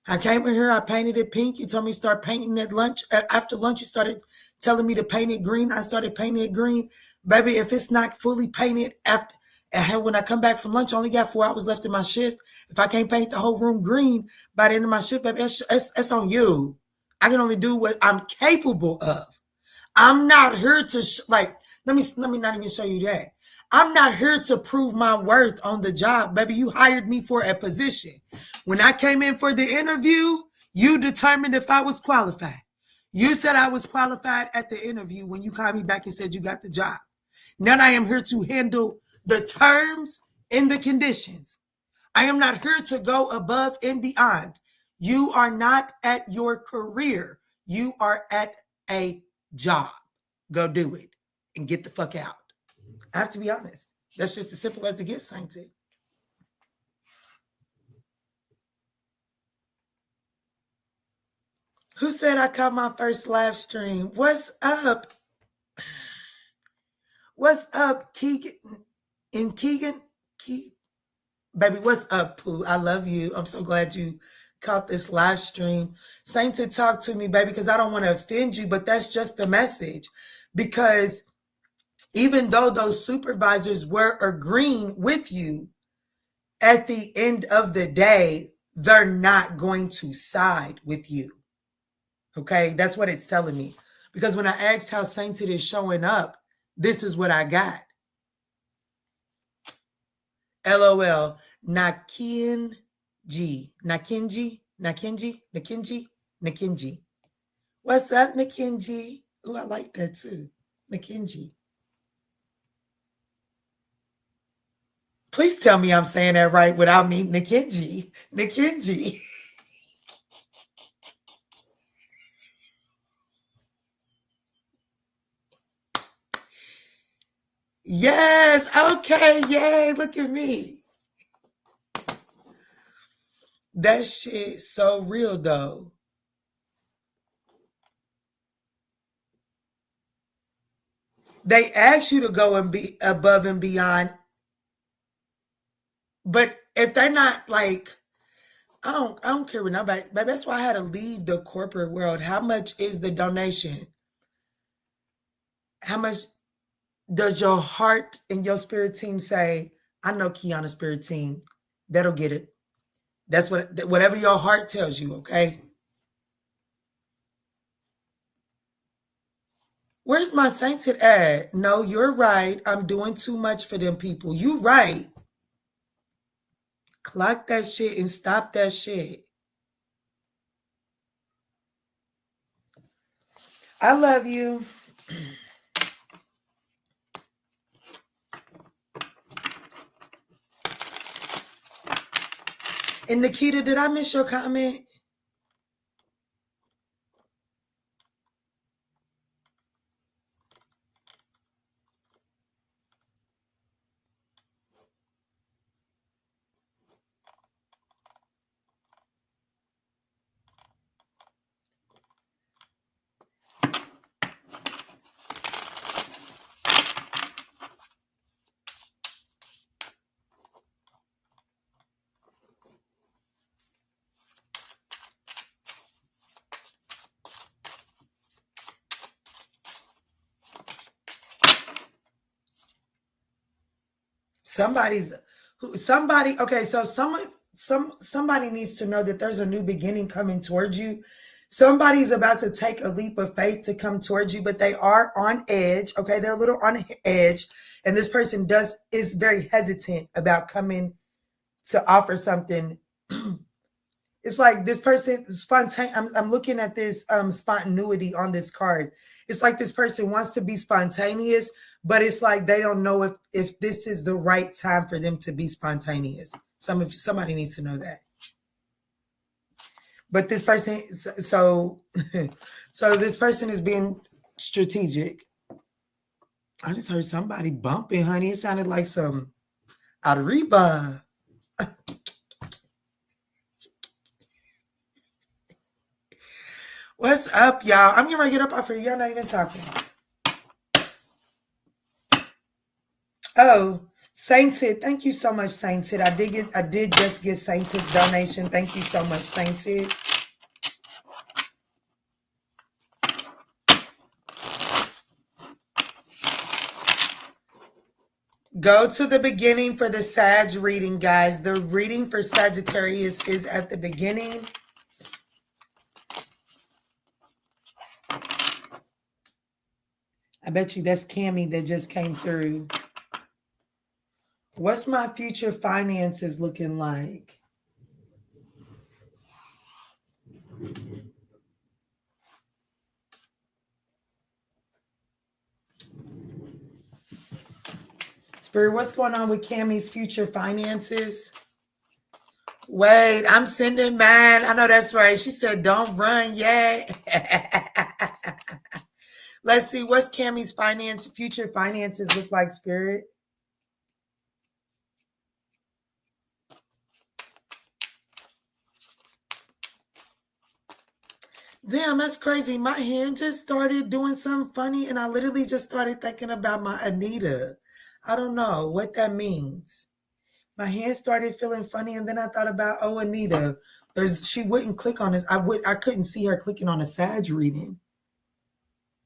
I came in here, I painted it pink. You told me to start painting at lunch. After lunch, you started telling me to paint it green. I started painting it green. Baby, if it's not fully painted when I come back from lunch, I only got 4 hours left in my shift. If I can't paint the whole room green by the end of my shift, baby, that's on you. I can only do what I'm capable of. I'm not here to let me not even show you that. I'm not here to prove my worth on the job, baby. You hired me for a position. When I came in for the interview, you determined if I was qualified. You said I was qualified at the interview when you called me back and said you got the job. Now I am here to handle the terms and the conditions. I am not here to go above and beyond. You are not at your career. You are at a job. Go do it and get the fuck out. I have to be honest. That's just as simple as it gets, Sainted. Who said I caught my first live stream? What's up? What's up, Keegan? And Keegan? Baby, what's up, Pooh? I love you. I'm so glad you caught this live stream. Sainted, talk to me, baby, because I don't want to offend you, but that's just the message. Because even though those supervisors were agreeing with you, at the end of the day, they're not going to side with you. Okay, that's what it's telling me. Because when I asked how Sainted is showing up, this is what I got. LOL. Nakinji. What's up, Nakinji? Oh, I like that too. Nakinji. Please tell me I'm saying that right without me, Nakinji. Nakinji. Yes. Okay. Yay. Look at me. That shit so real though. They ask you to go and be above and beyond. But if they're not like, I don't care what nobody, but that's why I had to leave the corporate world. How much is the donation? How much does your heart and your spirit team say? I know Kiana's spirit team. That'll get it. That's whatever your heart tells you, okay? Where's my sainted at? No, you're right. I'm doing too much for them people. You right. Clock that shit and stop that shit. I love you. And Nikita, did I miss your comment? Okay, so somebody needs to know that there's a new beginning coming towards you. Somebody's about to take a leap of faith to come towards you, but they are on edge. Okay, they're a little on edge, and this person is very hesitant about coming to offer something. It's like this person spontaneous. I'm looking at this spontaneity on this card. It's like this person wants to be spontaneous, but it's like they don't know if this is the right time for them to be spontaneous. Somebody needs to know that. But this person, so this person is being strategic. I just heard somebody bumping, honey. It sounded like some arriba. What's up, y'all? I'm gonna get up off here. Y'all not even talking. Oh, Sainted. Thank you so much, Sainted. I did just get Sainted's donation. Thank you so much, Sainted. Go to the beginning for the Sag reading, guys. The reading for Sagittarius is at the beginning. I bet you that's Cammie that just came through. What's my future finances looking like? Spirit, what's going on with Cammie's future finances? Wait, I'm sending mine. I know that's right. She said, don't run yet. Let's see, what's Cammie's future finances look like, Spirit? Damn, that's crazy. My hand just started doing something funny, and I literally just started thinking about my Anita. I don't know what that means. My hand started feeling funny, and then I thought about, oh, Anita. She wouldn't click on this. I couldn't see her clicking on a Sag reading.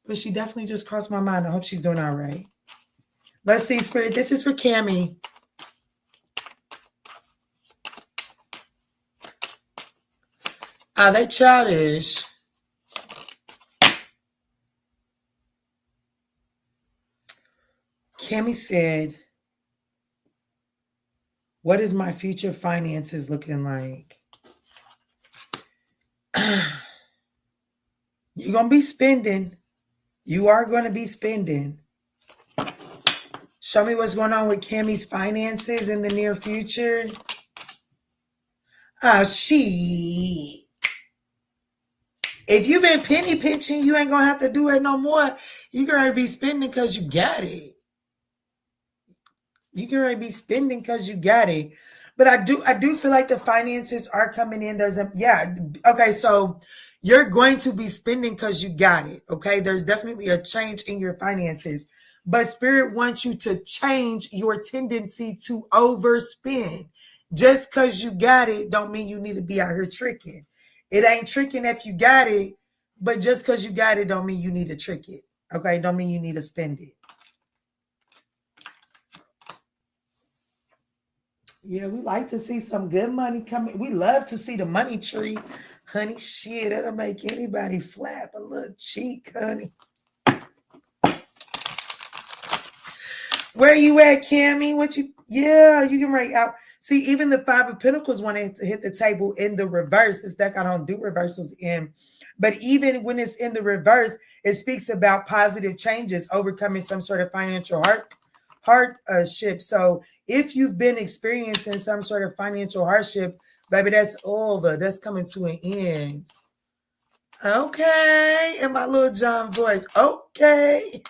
But she definitely just crossed my mind. I hope she's doing all right. Let's see, Spirit. This is for Cammie. They childish. Cammie said, what is my future finances looking like? You're going to be spending. You are going to be spending. Show me what's going on with Cammie's finances in the near future. If you've been penny pinching, you ain't going to have to do it no more. You're going to be spending because you got it. You're going to be spending because you got it. But I do feel like the finances are coming in. Okay, so you're going to be spending because you got it. Okay, there's definitely a change in your finances. But Spirit wants you to change your tendency to overspend. Just because you got it don't mean you need to be out here tricking. It ain't tricking if you got it, but just because you got it don't mean you need to trick it. Okay? Don't mean you need to spend it. Yeah, we like to see some good money coming. We love to see the money tree. Honey, shit, that'll make anybody flap a little cheek, honey. Where you at, Cammy? You can write out. See, even the Five of Pentacles wanted to hit the table in the reverse. This deck, I don't do reversals in. But even when it's in the reverse, it speaks about positive changes, overcoming some sort of financial hardship. So if you've been experiencing some sort of financial hardship, baby, that's over. That's coming to an end. Okay. In my little John voice. Okay.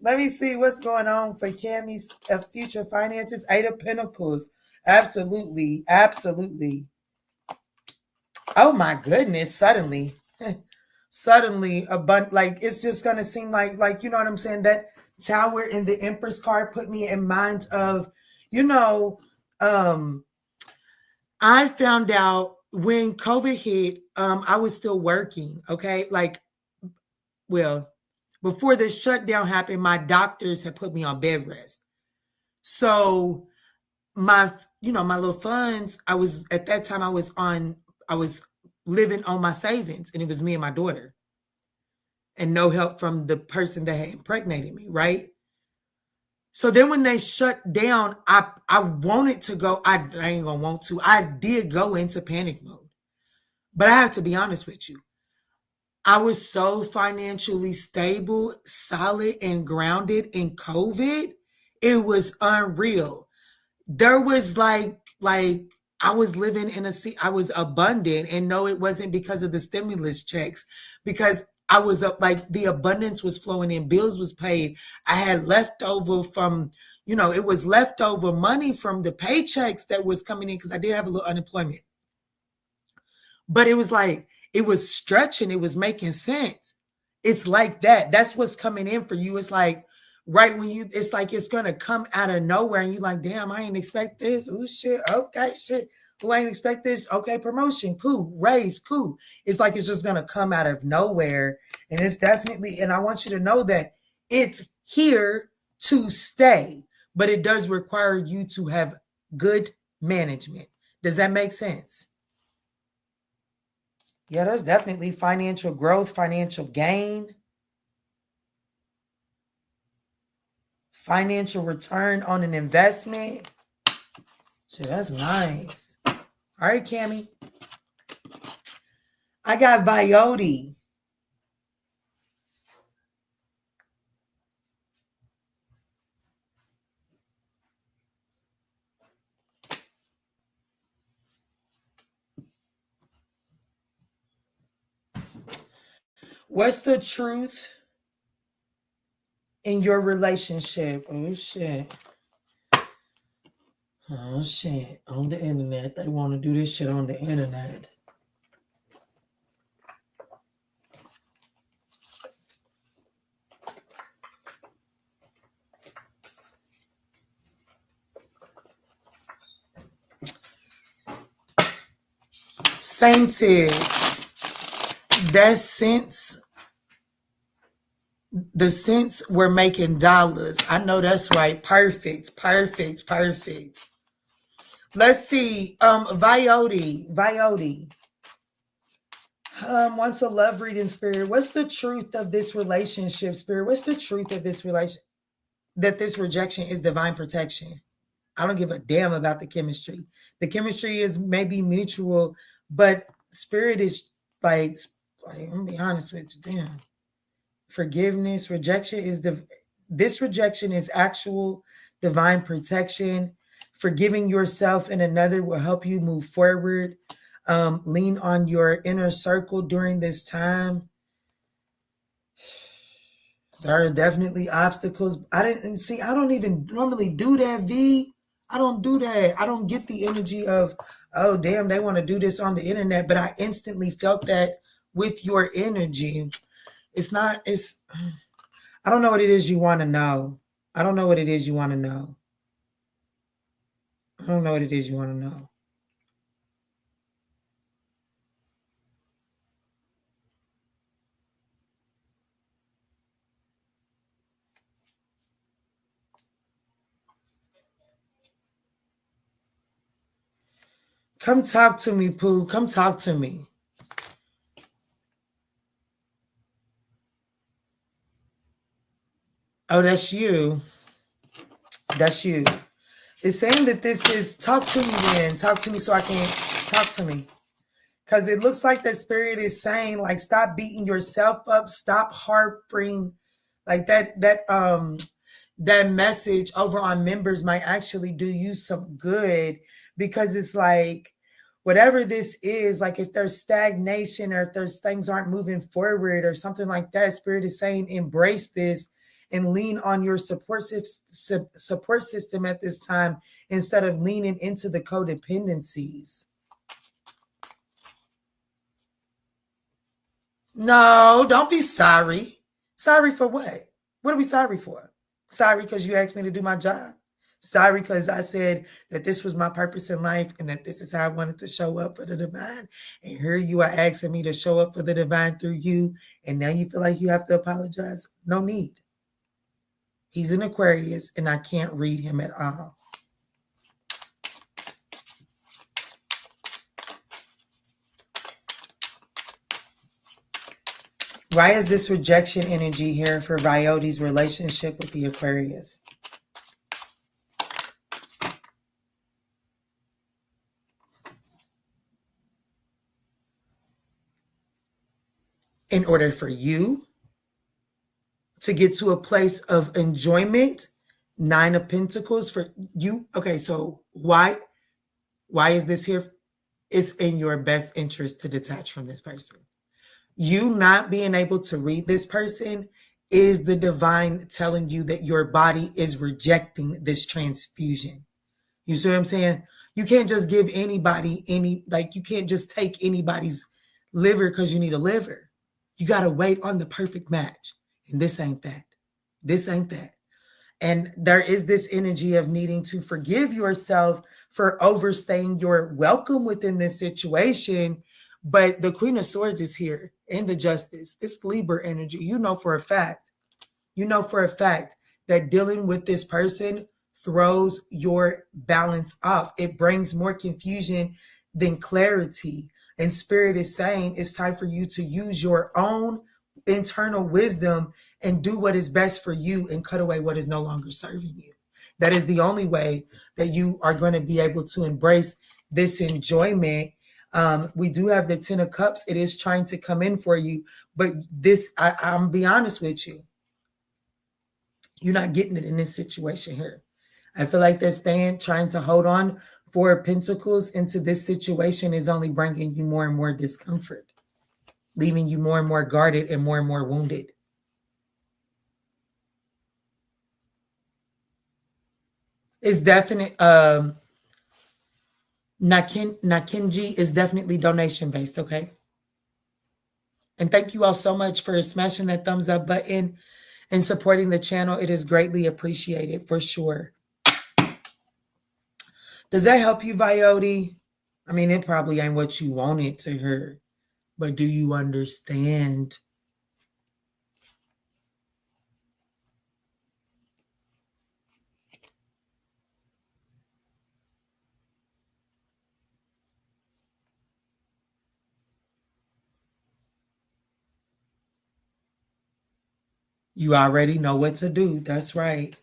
Let me see what's going on for Cammy's future finances. Eight of Pentacles. Absolutely. Absolutely. Oh my goodness. Suddenly, like it's just going to seem like, you know what I'm saying? That Tower in the Empress card put me in mind of, I found out when COVID hit, I was still working. Okay. Before the shutdown happened, my doctors had put me on bed rest. So my little funds, at that time I was living on my savings, and it was me and my daughter and no help from the person that had impregnated me. Right. So then when they shut down, I wanted to go. I ain't gonna want to. I did go into panic mode, but I have to be honest with you. I was so financially stable, solid, and grounded in COVID. It was unreal. There was like I was living I was abundant, and no, it wasn't because of the stimulus checks, because I was up, like the abundance was flowing in, bills was paid. I had leftover from, it was leftover money from the paychecks that was coming in, because I did have a little unemployment. But it was like, it was stretching. It was making sense. It's like that. That's what's coming in for you. It's like, right when it's like, it's going to come out of nowhere. And you're like, damn, I ain't expect this. Oh, shit. Okay, shit. Who ain't expect this? Okay, promotion. Cool. Raise. Cool. It's like, it's just going to come out of nowhere. And it's definitely, and I want you to know that it's here to stay. But it does require you to have good management. Does that make sense? Yeah, there's definitely financial growth, financial gain, financial return on an investment. Shit, that's nice. All right, Cammy. I got Viotti. What's the truth in your relationship? Oh, shit. Oh, shit. On the internet. They want to do this shit on the internet. Sainted. That sense, the sense we're making dollars. I know that's right. Perfect. Let's see. Viotti. Wants a love reading, Spirit. What's the truth of this relationship, Spirit? What's the truth of this relation? That this rejection is divine protection. I don't give a damn about the chemistry. The chemistry is maybe mutual, but Spirit is like I'm gonna be honest with you. Damn. Forgiveness, rejection this rejection is actual divine protection. Forgiving yourself and another will help you move forward. Lean on your inner circle during this time. There are definitely obstacles. I don't even normally do that, V. I don't do that. I don't get the energy of, oh, damn, they want to do this on the internet. But I instantly felt that with your energy. It's not, it's, I don't know what it is you want to know. I don't know what it is you want to know. I don't know what it is you want to know. Come talk to me, Pooh. Come talk to me. Oh, that's you. That's you. It's saying that this is, talk to me then. Talk to me so I can talk to me. Because it looks like the spirit is saying, like, stop beating yourself up. Stop harping. Like that message over on members might actually do you some good, because it's like, whatever this is, like if there's stagnation or if there's things aren't moving forward or something like that, spirit is saying embrace this and lean on your support system at this time instead of leaning into the codependencies. No, don't be sorry. Sorry for what? What are we sorry for? Sorry because you asked me to do my job. Sorry because I said that this was my purpose in life and that this is how I wanted to show up for the divine. And here you are asking me to show up for the divine through you. And now you feel like you have to apologize. No need. He's an Aquarius and I can't read him at all. Why is this rejection energy here for Vioti's relationship with the Aquarius? In order for you to get to a place of enjoyment, 9 of Pentacles for you. Okay, so why is this here? It's in your best interest to detach from this person. You not being able to read this person is the divine telling you that your body is rejecting this transfusion. You see what I'm saying? You can't just give anybody you can't just take anybody's liver because you need a liver. You got to wait on the perfect match. And this ain't that. This ain't that. And there is this energy of needing to forgive yourself for overstaying your welcome within this situation. But the Queen of Swords is here in the Justice. It's Libra energy. You know for a fact that dealing with this person throws your balance off. It brings more confusion than clarity. And Spirit is saying it's time for you to use your own internal wisdom and do what is best for you and cut away what is no longer serving you. That is the only way that you are going to be able to embrace this enjoyment. We do have the 10 of Cups. It is trying to come in for you. But this, I'm be honest with you. You're not getting it in this situation here. I feel like they're trying to hold on 4 of Pentacles into this situation is only bringing you more and more discomfort, leaving you more and more guarded and more wounded. It's definite. Nakinji is definitely donation based, okay? And thank you all so much for smashing that thumbs up button and supporting the channel. It is greatly appreciated for sure. Does that help you, Vioti? I mean, it probably ain't what you wanted to hear, but do you understand? You already know what to do. That's right.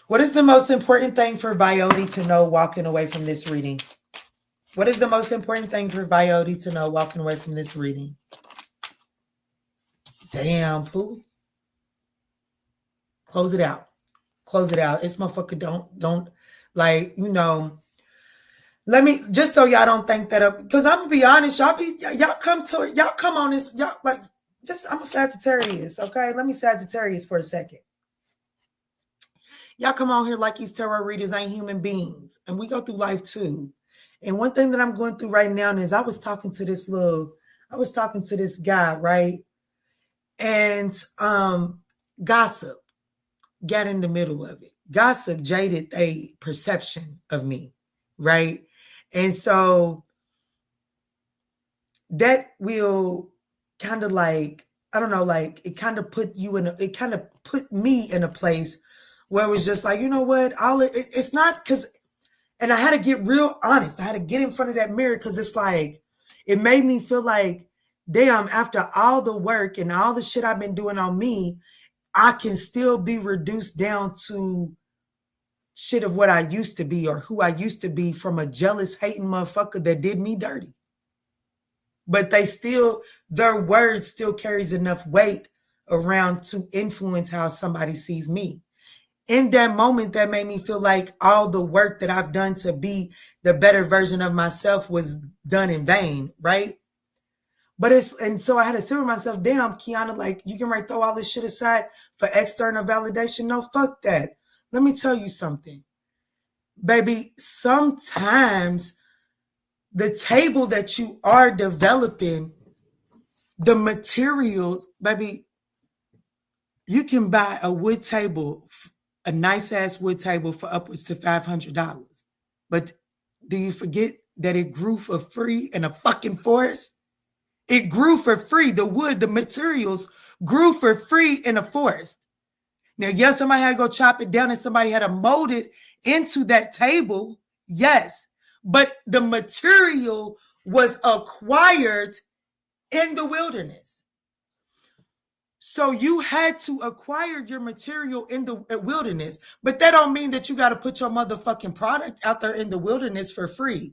What is the most important thing for Vioti to know walking away from this reading? What is the most important thing for Vioti to know walking away from this reading? Damn, Pooh. Close it out. Close it out. This motherfucker don't like, you know. Let me, just so y'all don't think that up, because I'm gonna be honest, y'all come on this, y'all like, I'm a Sagittarius, okay? Let me Sagittarius for a second. Y'all come on here like these tarot readers ain't human beings, and we go through life too. And one thing that I'm going through right now is I was talking to this guy, right? And gossip got in the middle of it. Gossip jaded a perception of me, right? And so that will kind of like, I don't know, like it kind of put me in a place where it was just like, you know what, it's not because, and I had to get real honest. I had to get in front of that mirror because it's like, it made me feel like, damn, after all the work and all the shit I've been doing on me, I can still be reduced down to shit of what I used to be or who I used to be from a jealous, hating motherfucker that did me dirty. But their word still carries enough weight around to influence how somebody sees me. In that moment, that made me feel like all the work that I've done to be the better version of myself was done in vain, right? And so I had to sit with myself, damn, Kiana, like, you can throw all this shit aside for external validation? No, fuck that. Let me tell you something. Baby, sometimes the table that you are developing, the materials, baby, you can buy a wood table, a nice ass wood table for upwards to $500. But do you forget that it grew for free in a fucking forest? It grew for free. The wood, the materials grew for free in a forest. Now, yes, somebody had to go chop it down and somebody had to mold it into that table. Yes. But the material was acquired in the wilderness. So you had to acquire your material in the wilderness. But that don't mean that you got to put your motherfucking product out there in the wilderness for free.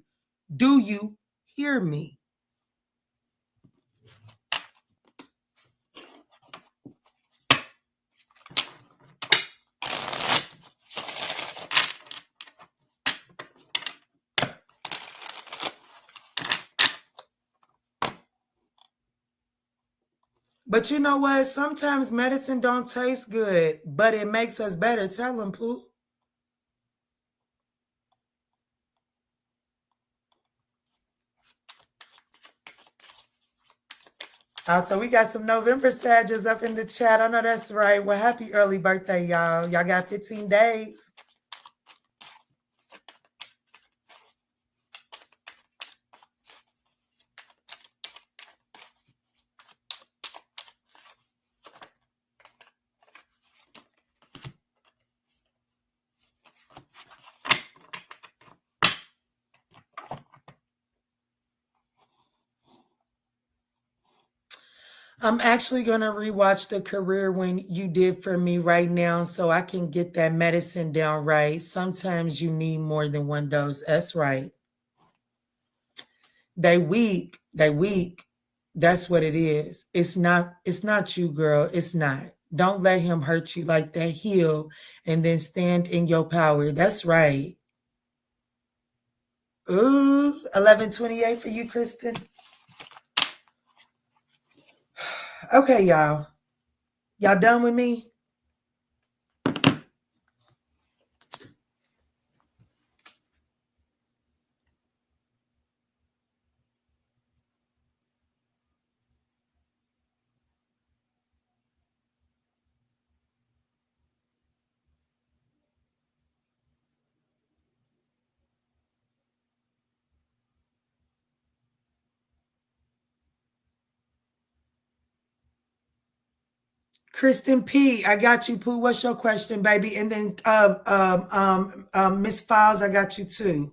Do you hear me? But you know what? Sometimes medicine don't taste good, but it makes us better. Tell them, Pooh. So we got some November Sages up in the chat. I know that's right. Well, happy early birthday, y'all. Y'all got 15 days. I'm actually going to rewatch the career when you did for me right now so I can get that medicine down right. Sometimes you need more than one dose. That's right. They weak. That's what it is. It's not you, girl. It's not. Don't let him hurt you like that. Heal and then stand in your power. That's right. Ooh, 1128 for you, Kristen. Okay, y'all. Y'all done with me? Kristen P, I got you, Pooh. What's your question, baby? And then Miss Files, I got you too.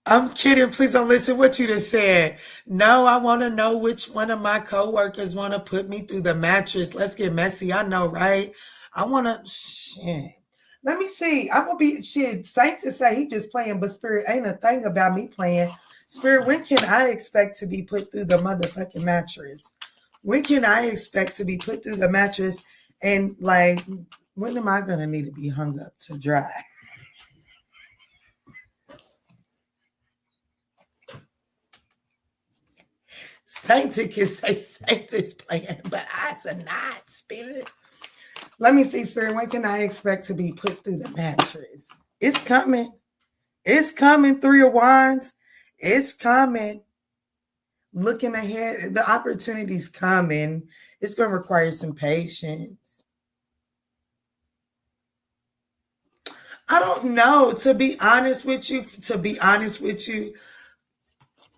I'm kidding. Please don't listen what you just said. No, I want to know which one of my coworkers want to put me through the mattress. Let's get messy. I know, right? I want to. Shit. Let me see. I'm gonna be shit. Saint to say he just playing, but Spirit ain't a thing about me playing. Spirit, when can I expect to be put through the motherfucking mattress? When can I expect to be put through the mattress? And like, when am I gonna need to be hung up to dry? Sainted can say Saint's playing, but I's are not, Spirit. Let me see, Spirit. When can I expect to be put through the mattress? It's coming. It's coming. 3 of Wands. It's coming. Looking ahead, the opportunity's coming. It's going to require some patience. I don't know. To be honest with you,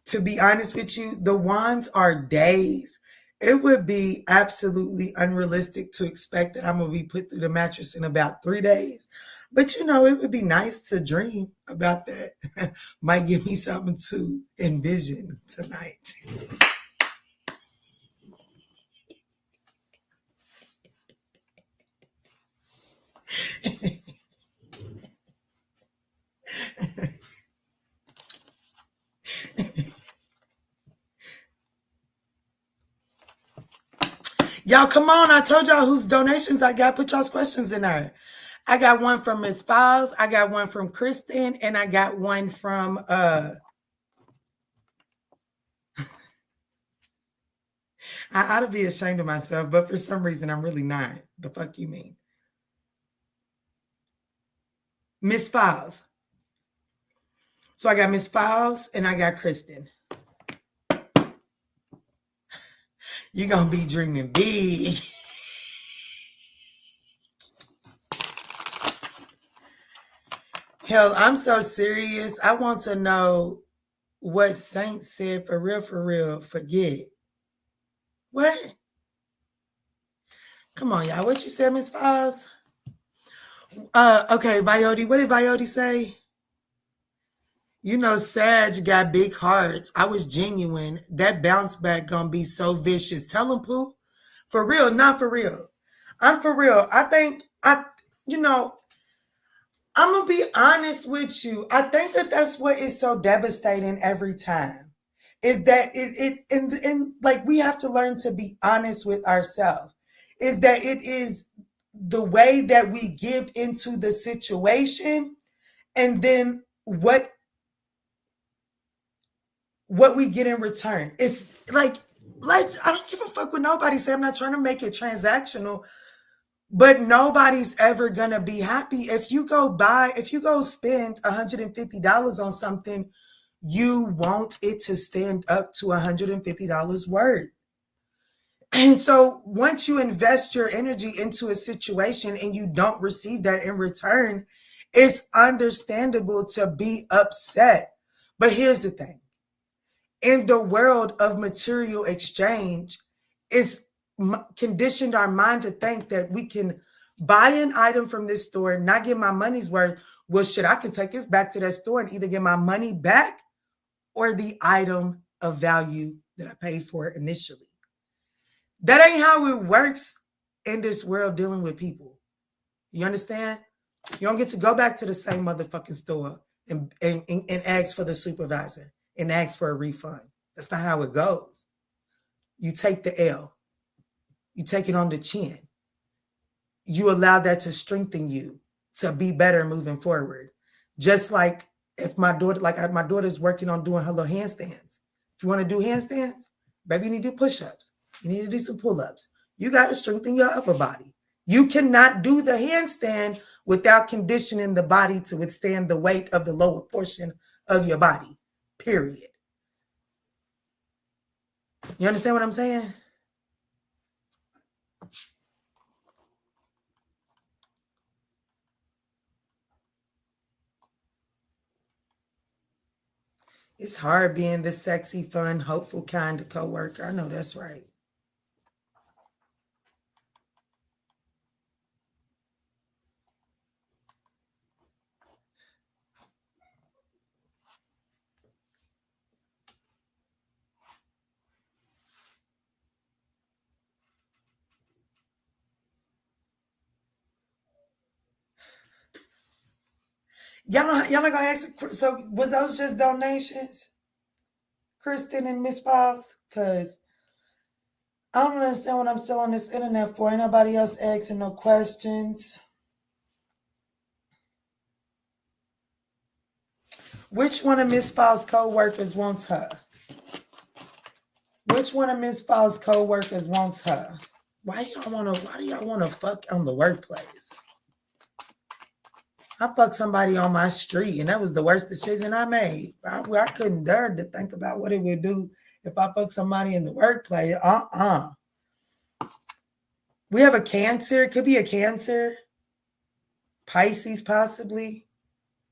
the wands are days. It would be absolutely unrealistic to expect that I'm going to be put through the mattress in about 3 days. But, it would be nice to dream about that. Might give me something to envision tonight. Y'all, come on. I told y'all whose donations I got. Put y'all's questions in there. I got one from Miss Files. I got one from Kristen. And I got one from... I ought to be ashamed of myself, but for some reason, I'm really not. The fuck you mean? Miss Files. So I got Miss Files and I got Kristen. You're going to be dreaming big. Hell, I'm so serious. I want to know what Saint said for real. Forget it. What? Come on, y'all. What you said, Miss Files? Okay, Viotti. What did Viotti say? Sag got big hearts. I was genuine. That bounce back gonna be so vicious. Tell him, Pooh. For real, not for real. I'm for real. I think I'm gonna be honest with you. I think that's what is so devastating every time. Is that and like we have to learn to be honest with ourselves. Is that it is the way that we give into the situation and then what we get in return. It's like, I don't give a fuck what nobody say. I'm not trying to make it transactional, but nobody's ever gonna be happy. If you go spend $150 on something, you want it to stand up to $150 worth. And so once you invest your energy into a situation and you don't receive that in return, it's understandable to be upset. But here's the thing. In the world of material exchange, it's conditioned our mind to think that we can buy an item from this store and not get my money's worth. Well, shit, I can take this back to that store and either get my money back or the item of value that I paid for initially. That ain't how it works in this world dealing with people. You understand? You don't get to go back to the same motherfucking store and ask for the supervisor and ask for a refund. That's not how it goes. You take the L. You take it on the chin. You allow that to strengthen you to be better moving forward. Just like if my daughter's working on doing her little handstands. If you want to do handstands, baby, you need to do push-ups. You need to do some pull-ups. You got to strengthen your upper body. You cannot do the handstand without conditioning the body to withstand the weight of the lower portion of your body, period. You understand what I'm saying? It's hard being the sexy, fun, hopeful kind of coworker. I know that's right. Y'all not gonna ask. So was those just donations, Kristen and Miss Files? Because I don't understand what I'm still on this internet for. Ain't nobody else asking no questions. Which one of Miss Files' co-workers wants her? Which one of Miss Fall's co-workers wants her? Why do y'all want to fuck on the workplace? I fucked somebody on my street, and that was the worst decision I made. I couldn't dare to think about what it would do if I fucked somebody in the workplace. We have a Cancer. It could be a Cancer. Pisces, possibly.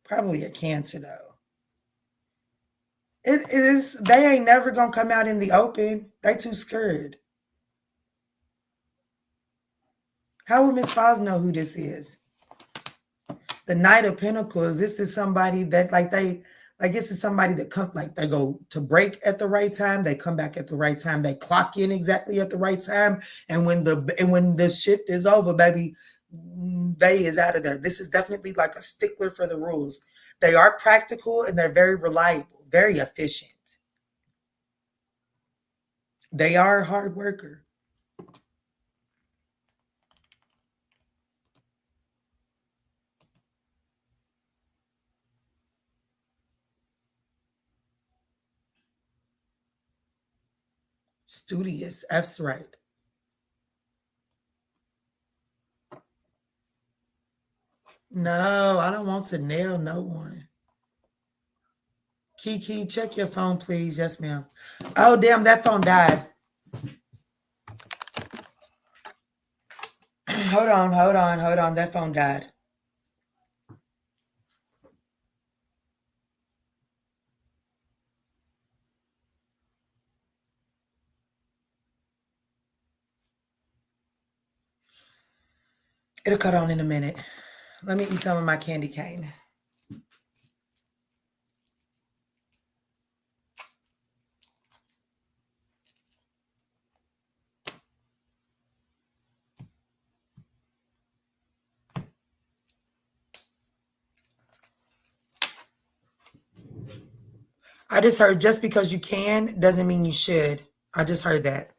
Probably a Cancer, though. It is. They ain't never gonna come out in the open. They too scared. How would Miss Foz know who this is? The Knight of Pentacles. This is somebody that this is somebody that come, like, they go to break at the right time. They come back at the right time. They clock in exactly at the right time. And when the shift is over, baby, they is out of there. This is definitely like a stickler for the rules. They are practical and they're very reliable, very efficient. They are a hard worker. Studious. That's right. No, I don't want to nail no one. Kiki, check your phone, please. Yes, ma'am. Oh, damn, that phone died. Hold on. That phone died. It'll cut on in a minute. Let me eat some of my candy cane. I just heard just because you can doesn't mean you should. I just heard that.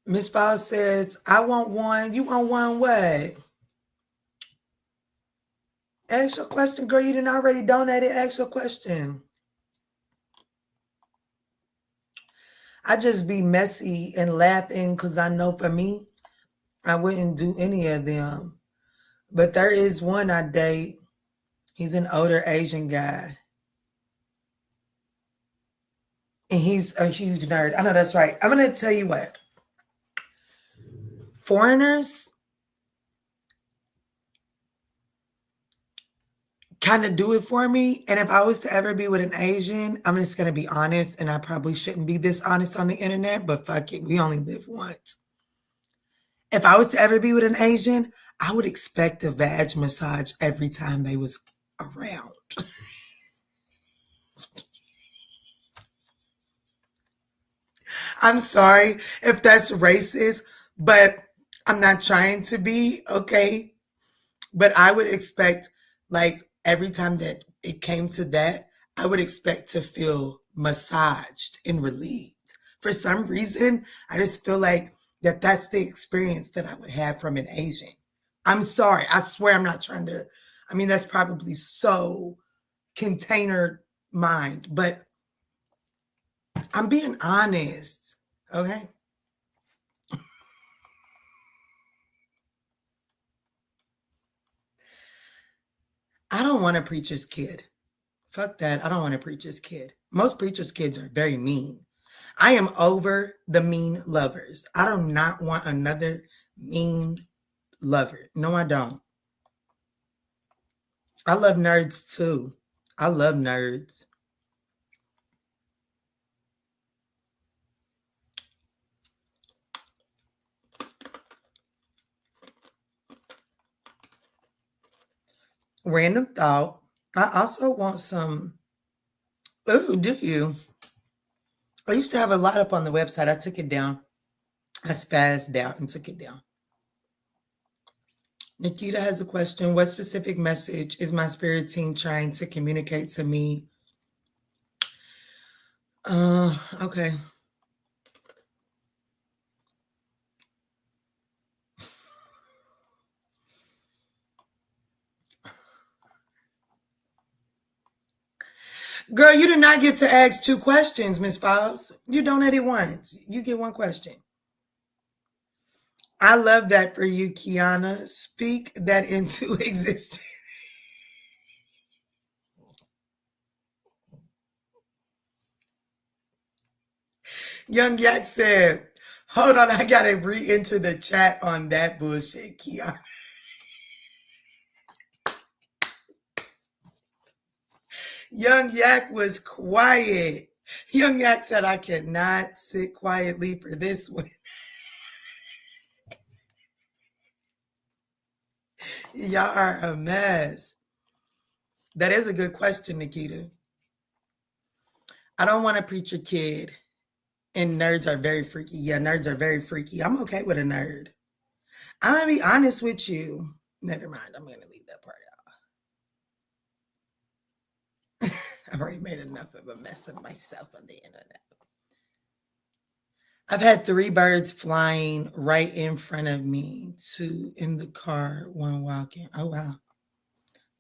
Miss Fowl says, I want one. You want one what? Ask your question, girl. You didn't already donated. Ask your question. I just be messy and laughing because I know for me, I wouldn't do any of them. But there is one I date. He's an older Asian guy. And he's a huge nerd. I know that's right. I'm going to tell you what. Foreigners kind of do it for me. And if I was to ever be with an Asian, I'm just going to be honest, and I probably shouldn't be this honest on the internet, but fuck it, we only live once. If I was to ever be with an Asian, I would expect a vag massage every time they was around. I'm sorry if that's racist, but I'm not trying to be, okay? But I would expect, like, every time that it came to that, I would expect to feel massaged and relieved. For some reason, I just feel like that's the experience that I would have from an Asian. I'm sorry. I swear I'm not trying to, I mean, that's probably so container mind, but I'm being honest, okay? I don't want a preacher's kid. Fuck that. I don't want a preacher's kid. Most preacher's kids are very mean. I am over the mean lovers. I do not want another mean lover. No, I don't. I love nerds too. I love nerds. Random thought. I also want some. Ooh, do you? I used to have a lot up on the website. I took it down. I spazzed out and took it down. Nikita has a question. What specific message is my spirit team trying to communicate to me? Okay. Girl, you did not get to ask 2 questions, Miss Files. You donated once. You get 1 question. I love that for you, Kiana. Speak that into existence. Young Yak said, hold on, I gotta re-enter the chat on that bullshit, Kiana. Young Yak was quiet. Young Yak said, I cannot sit quietly for this one. Y'all are a mess. That is a good question, Nikita. I don't want to preach a kid. And nerds are very freaky. Yeah, nerds are very freaky. I'm okay with a nerd. I'm going to be honest with you. Never mind. I'm going to leave that part out. I've already made enough of a mess of myself on the internet. I've had 3 birds flying right in front of me, 2 in the car, 1 walking. Oh, wow.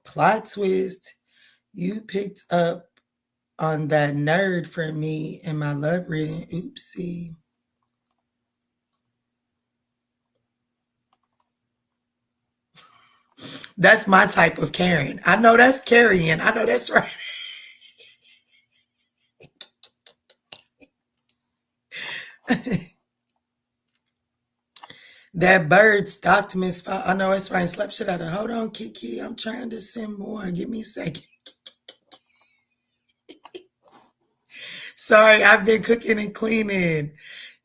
Plot twist. You picked up on that nerd for me in my love reading. Oopsie. That's my type of Karen. I know that's carrying. I know that's right. That bird stalked Miss Fa. I know it's right. Slept shit out of her. Hold on, Kiki. I'm trying to send more. Give me a second. Sorry, I've been cooking and cleaning,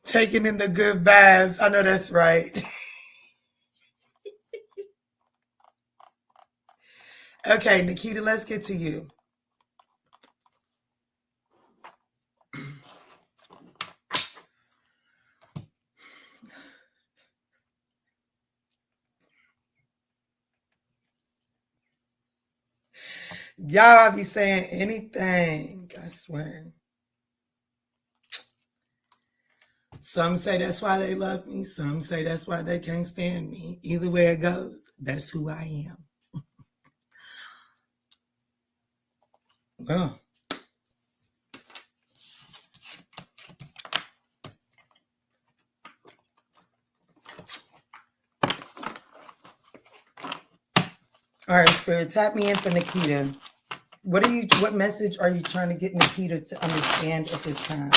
taking in the good vibes. I know that's right. Okay, Nikita, let's get to you. Y'all be saying anything, I swear. Some say that's why they love me. Some say that's why they can't stand me. Either way it goes, that's who I am. Oh. All right, Spirit, tap me in for Nikita. What message are you trying to get Nikita to understand at this time?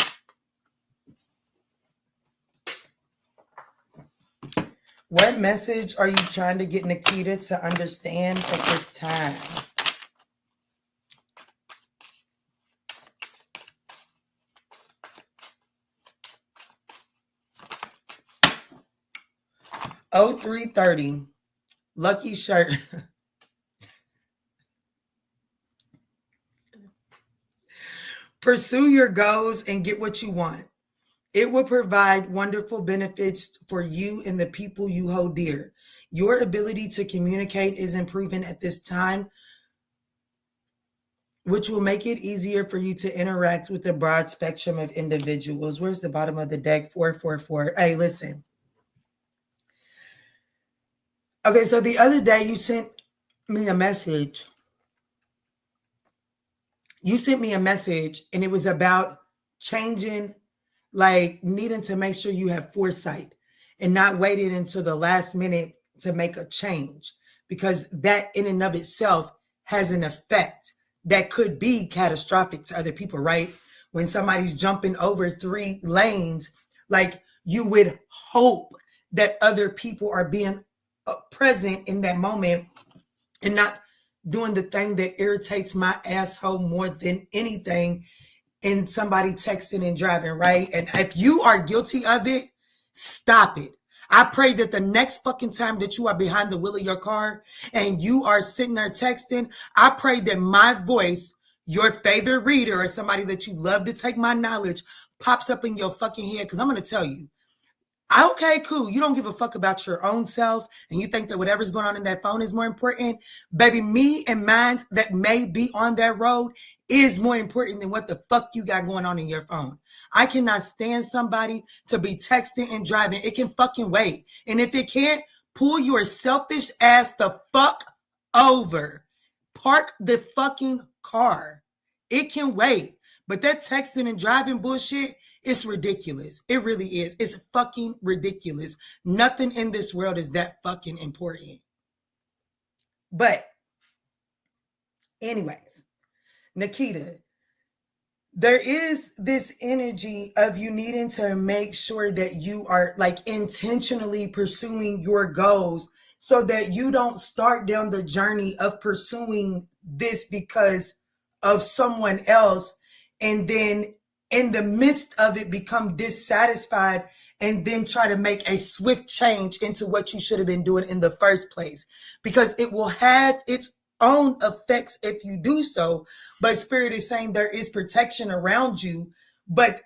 What message are you trying to get Nikita to understand at this time? 0330. Lucky shirt. Pursue your goals and get what you want. It will provide wonderful benefits for you and the people you hold dear. Your ability to communicate is improving at this time, which will make it easier for you to interact with a broad spectrum of individuals. Where's the bottom of the deck? 444. Hey, listen. Okay, so the other day you sent me a message. You sent me a message and it was about changing, like needing to make sure you have foresight and not waiting until the last minute to make a change, because that in and of itself has an effect that could be catastrophic to other people, right? When somebody's jumping over 3 lanes, like you would hope that other people are being present in that moment and not doing the thing that irritates my asshole more than anything in somebody texting and driving, right? And if you are guilty of it, stop it. I pray that the next fucking time that you are behind the wheel of your car and you are sitting there texting, I pray that my voice, your favorite reader or somebody that you love to take my knowledge, pops up in your fucking head. Because I'm going to tell you, okay, cool. You don't give a fuck about your own self and you think that whatever's going on in that phone is more important. Baby, me and mine that may be on that road is more important than what the fuck you got going on in your phone. I cannot stand somebody to be texting and driving. It can fucking wait. And if it can't, pull your selfish ass the fuck over. Park the fucking car. It can wait. But that texting and driving bullshit, it's ridiculous. It really is. It's fucking ridiculous. Nothing in this world is that fucking important. But anyways, Nikita, there is this energy of you needing to make sure that you are like intentionally pursuing your goals so that you don't start down the journey of pursuing this because of someone else and then in the midst of it become dissatisfied and then try to make a swift change into what you should have been doing in the first place, because it will have its own effects if you do so. But Spirit is saying there is protection around you. But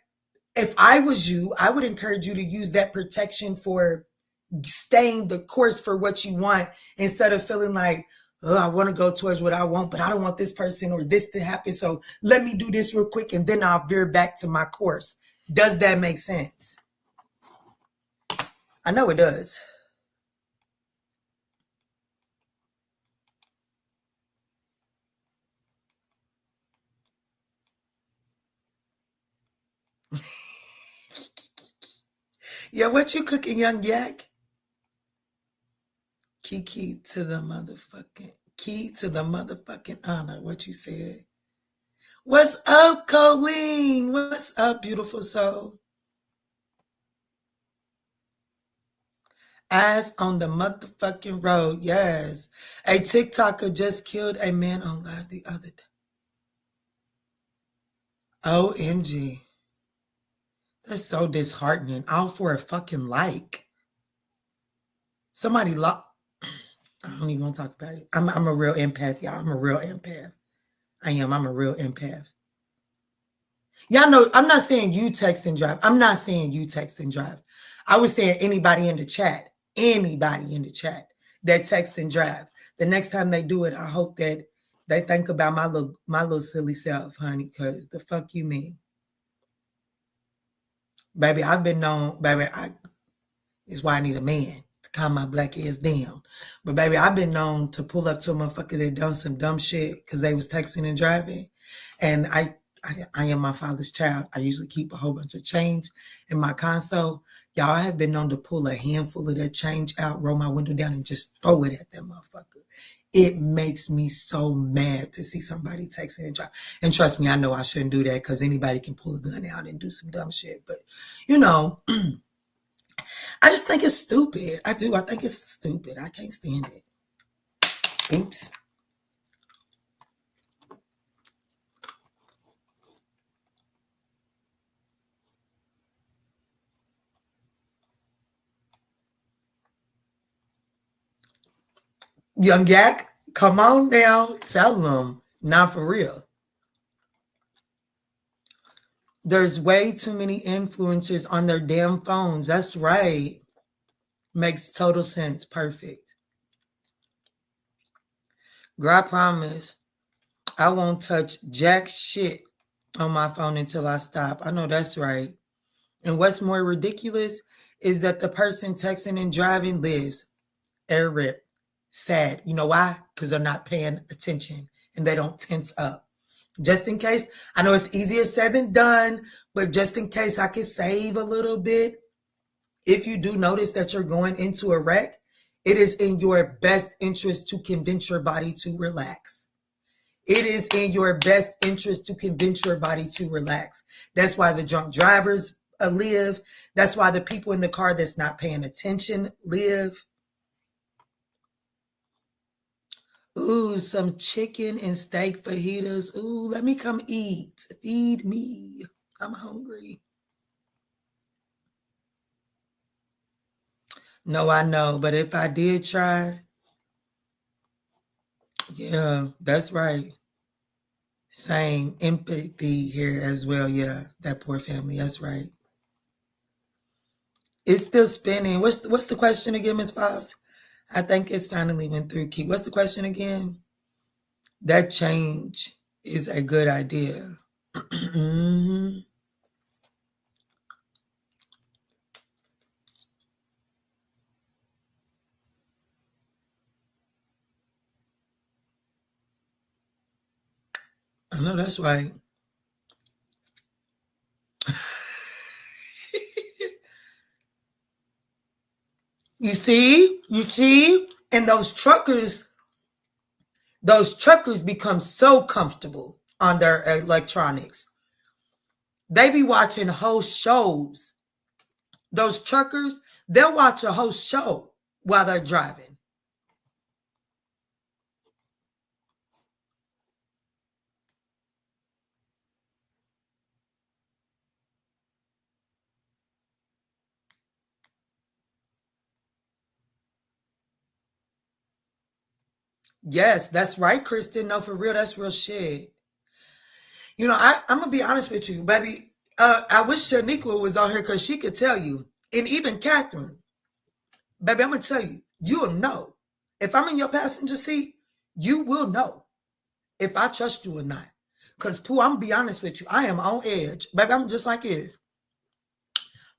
if I was you, I would encourage you to use that protection for staying the course for what you want, instead of feeling like, oh, I want to go towards what I want, but I don't want this person or this to happen. So let me do this real quick and then I'll veer back to my course. Does that make sense? I know it does. Yeah, what you cooking, young yak? Key to the motherfucking honor. What you said? What's up, Colleen? What's up, beautiful soul? Eyes on the motherfucking road. Yes. A TikToker just killed a man on live the other day. OMG. That's so disheartening. All for a fucking like. Somebody I don't even want to talk about it. I'm a real empath, y'all. I'm a real empath. I'm a real empath. Y'all know, I'm not saying you text and drive. I'm not saying you text and drive. I was saying anybody in the chat that texts and drive. The next time they do it, I hope that they think about my little silly self, honey, because the fuck you mean? Baby, I've been known, baby, it's why I need a man to calm my black ass down. But baby, I've been known to pull up to a motherfucker that done some dumb shit because they was texting and driving. And I am my father's child. I usually keep a whole bunch of change in my console. Y'all, I have been known to pull a handful of that change out, roll my window down, and just throw it at that motherfucker. It makes me so mad to see somebody texting and driving. And trust me, I know I shouldn't do that because anybody can pull a gun out and do some dumb shit. But, you know, I just think it's stupid. I do. I think it's stupid. I can't stand it. Oops. Young Yak, come on now. Tell them. Not for real. There's way too many influencers on their damn phones. That's right. Makes total sense. Perfect. Girl, I promise I won't touch jack shit on my phone until I stop. I know that's right. And what's more ridiculous is that the person texting and driving lives air rip. Sad. You know why? Because they're not paying attention and they don't tense up. Just in case, I know it's easier said than done, but just in case I can save a little bit, if you do notice that you're going into a wreck, it is in your best interest to convince your body to relax. It is in your best interest to convince your body to relax. That's why the drunk drivers live. That's why the people in the car that's not paying attention live. Ooh, some chicken and steak fajitas. Ooh, let me come eat. Feed me. I'm hungry. No, I know, but if I did try, yeah, that's right. Same empathy here as well. Yeah, that poor family. That's right. It's still spinning. What's the question again, Ms. Foss? I think it's finally went through. Key. What's the question again? That change is a good idea. Mm-hmm. I know that's right. You see, and those truckers become so comfortable on their electronics. They be watching whole shows. Those truckers, they'll watch a whole show while they're driving. Yes, that's right, Kristen. No, for real, that's real shit. You know, I'm gonna be honest with you, baby. I wish Shaniqua was on here because she could tell you, and even Catherine, baby. I'm gonna tell you, you'll know if I'm in your passenger seat. You will know if I trust you or not. Cause Pooh, I'm gonna be honest with you, I am on edge, baby. I'm just like is,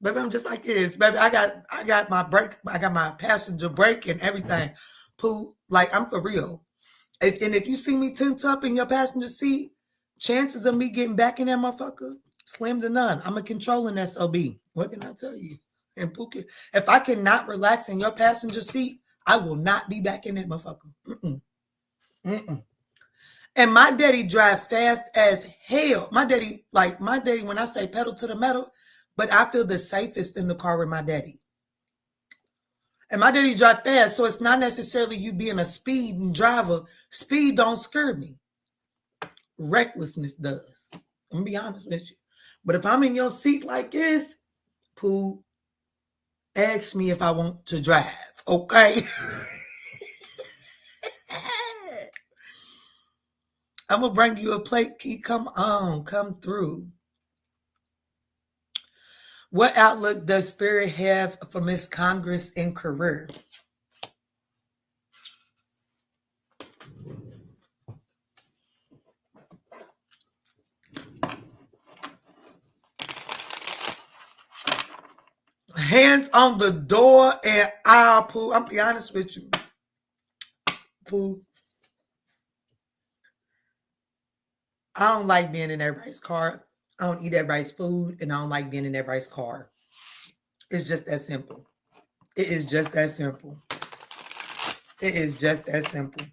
baby. I'm just like is, baby. I got my brake, I got my passenger brake and everything. Pooh, like I'm for real. If you see me tint up in your passenger seat, chances of me getting back in that motherfucker, slim to none. I'm a controlling SOB. What can I tell you? And Pookie, if I cannot relax in your passenger seat, I will not be back in that motherfucker. Mm-mm. Mm-mm. And my daddy drive fast as hell. My daddy, when I say pedal to the metal, but I feel the safest in the car with my daddy. And my daddy drive fast, so it's not necessarily you being a speeding driver. Speed don't scare me. Recklessness does. I'm gonna be honest with you. But if I'm in your seat like this, Pooh, ask me if I want to drive, okay? I'm gonna bring you a plate key. Come on, come through. What outlook does Spirit have for Miss Congress in career? Hands on the door and I'll Pooh. I'm be honest with you, Pooh. I don't like being in everybody's car. I don't eat everybody's food, and I don't like being in everybody's car. It's just that simple. It is just that simple. It is just that simple.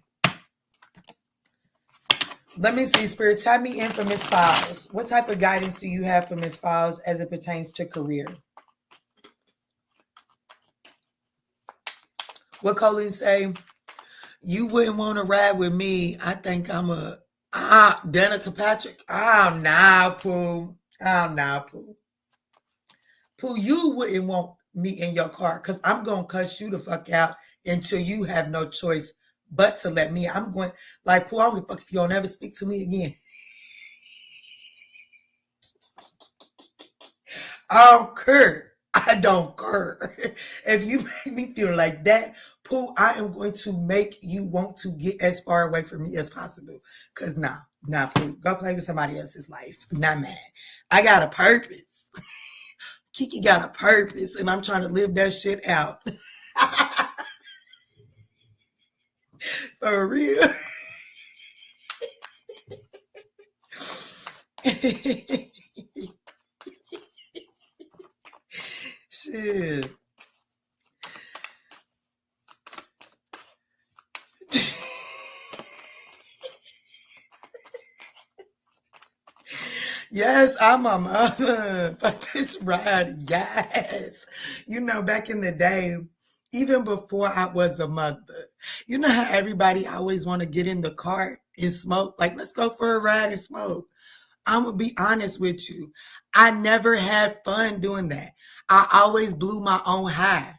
Let me see, Spirit. Type me in for Miss Files. What type of guidance do you have for Miss Files as it pertains to career? What Colleen say? You wouldn't want to ride with me. I think I'm a Danica Patrick. Oh, nah, Pooh. Oh, nah, Pooh. Pooh, you wouldn't want me in your car because I'm going to cuss you the fuck out until you have no choice but to let me. I'm going like, Pooh, I don't give a fuck if you don't ever speak to me again. I don't care. I don't care. If you make me feel like that, Pooh, I am going to make you want to get as far away from me as possible. Cause nah, Pooh, go play with somebody else's life. Not mad. I got a purpose. Kiki got a purpose, and I'm trying to live that shit out. For real. Shit. Yes, I'm a mother. But this ride, yes. You know, back in the day, even before I was a mother, you know how everybody always want to get in the car and smoke? Like, let's go for a ride and smoke. I'm going to be honest with you. I never had fun doing that. I always blew my own high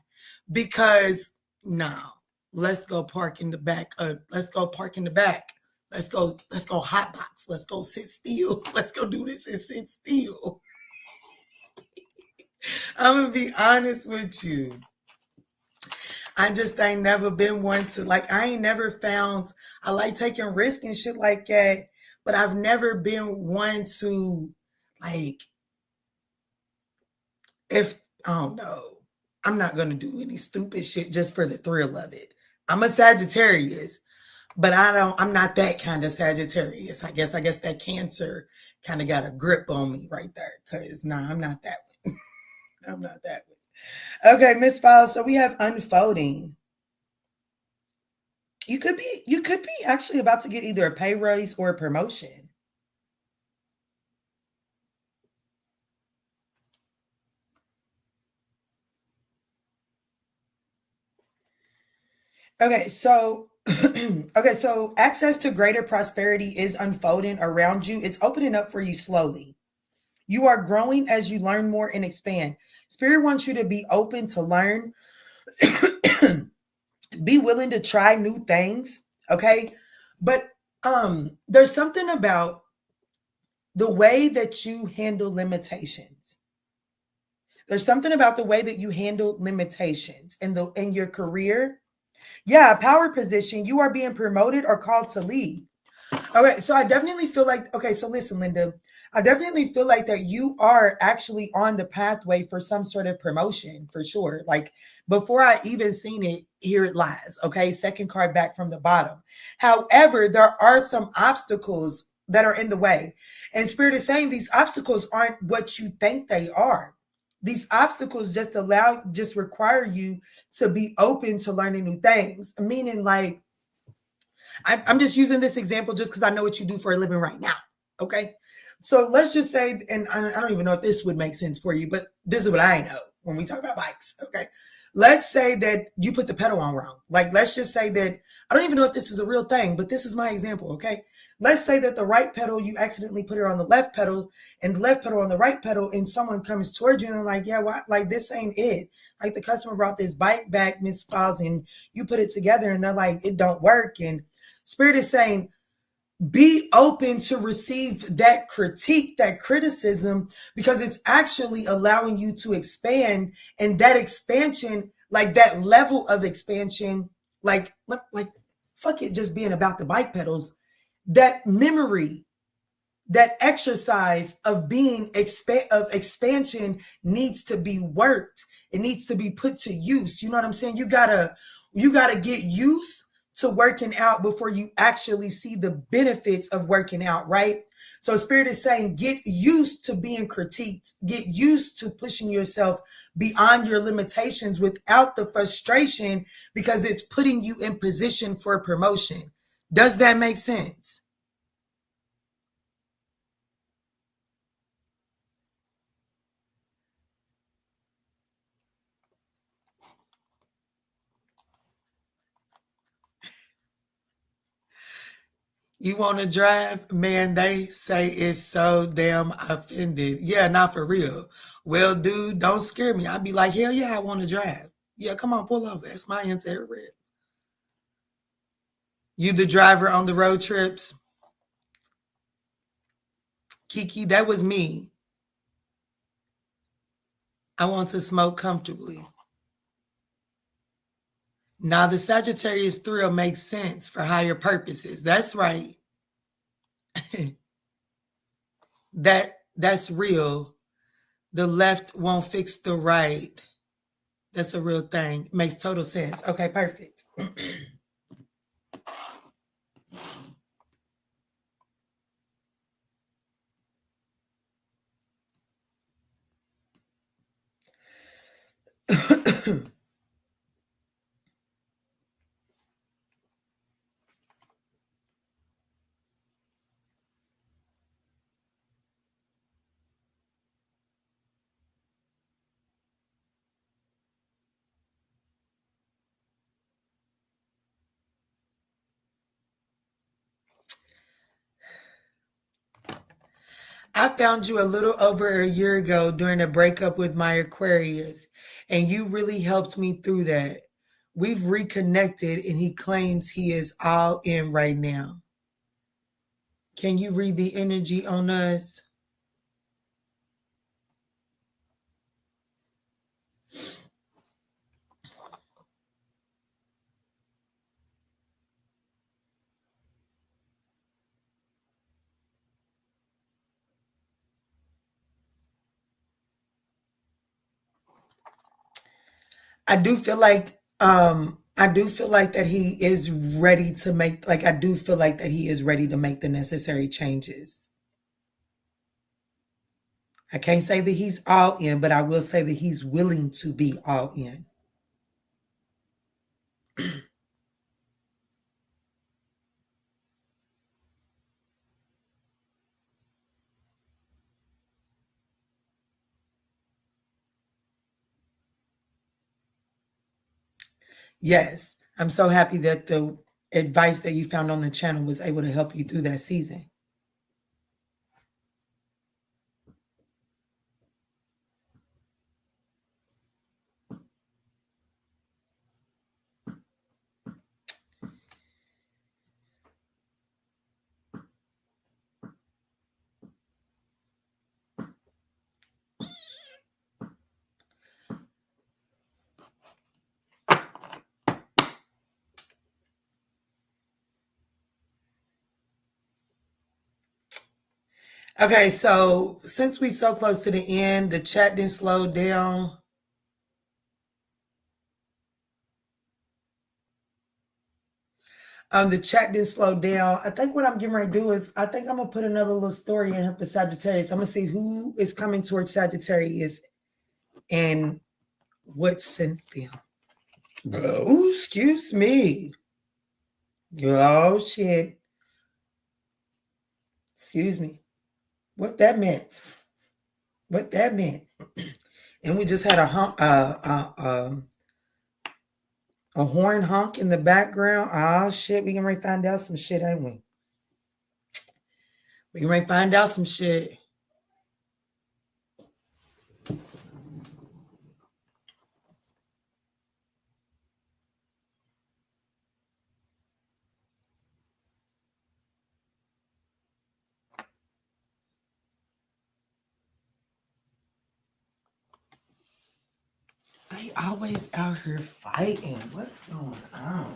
because, no, let's go park in the back. Let's go park in the back. Let's go hot box. Let's go sit still. Let's go do this and sit still. I'm going to be honest with you. I just ain't never been one to, like, I ain't never found, I like taking risks and shit like that, but I've never been one to, like, if, I don't know, I'm not going to do any stupid shit just for the thrill of it. I'm a Sagittarius, but I'm not that kind of Sagittarius. I guess that Cancer kind of got a grip on me right there. Cause I'm not that one. I'm not that one. Okay, Miss Files. So we have unfolding. You could be actually about to get either a pay raise or a promotion. Okay, so so access to greater prosperity is unfolding around you. It's opening up for you slowly. You are growing as you learn more and expand. Spirit wants you to be open to learn, be willing to try new things, okay? But there's something about the way that you handle limitations. There's something about the way that you handle limitations in your career. Yeah, power position, you are being promoted or called to lead. Okay, so I definitely feel like, okay, so listen, Linda, I definitely feel like that you are actually on the pathway for some sort of promotion for sure. Like before I even seen it, here it lies. Okay, second card back from the bottom. However, there are some obstacles that are in the way. And Spirit is saying these obstacles aren't what you think they are. These obstacles just require you to be open to learning new things. Meaning like, I'm just using this example just because I know what you do for a living right now. Okay. So let's just say, and I don't even know if this would make sense for you, but this is what I know when we talk about bikes. Okay. Let's say that you put the pedal on wrong. Like, let's just say that, I don't even know if this is a real thing, but this is my example. Okay. Let's say that the right pedal, you accidentally put it on the left pedal and the left pedal on the right pedal, and someone comes towards you and they're like, yeah, why? Like, this ain't it. Like, the customer brought this bike back, Miss Files, and you put it together and they're like, it don't work. And Spirit is saying, be open to receive that critique, that criticism, because it's actually allowing you to expand. And that expansion, like that level of expansion, like fuck it just being about the bike pedals, that memory, that exercise of being expansion needs to be worked. It needs to be put to use. You know what I'm saying? You gotta get used to working out before you actually see the benefits of working out, right? So Spirit is saying, get used to being critiqued, get used to pushing yourself beyond your limitations without the frustration, because it's putting you in position for promotion. Does that make sense? You want to drive? Man, they say it's so damn offended. Yeah, not for real. Well, dude, don't scare me. I'd be like, hell yeah, I want to drive. Yeah, come on, pull over. That's my answer. Red. You the driver on the road trips? Kiki, that was me. I want to smoke comfortably. Now the Sagittarius thrill makes sense for higher purposes. That's right. That's real. The left won't fix the right. That's a real thing. Makes total sense. Okay, perfect. I found you a little over a year ago during a breakup with my Aquarius, and you really helped me through that. We've reconnected, and he claims he is all in right now. Can you read the energy on us? I do feel like that he is ready to make I do feel like that he is ready to make the necessary changes. I can't say that he's all in, but I will say that he's willing to be all in. Yes, I'm so happy that the advice that you found on the channel was able to help you through that season. Okay, so since we so close to the end, the chat didn't slow down. The chat didn't slow down. I think what I'm getting ready to do is I think I'm gonna put another little story in here for Sagittarius. I'm gonna see who is coming towards Sagittarius and what sent them. Oh, excuse me. Oh shit. Excuse me. What that meant. What that meant. And we just had a horn honk in the background. Oh shit, we can really find out some shit, ain't we? We can really find out some shit. They always out here fighting. What's going on?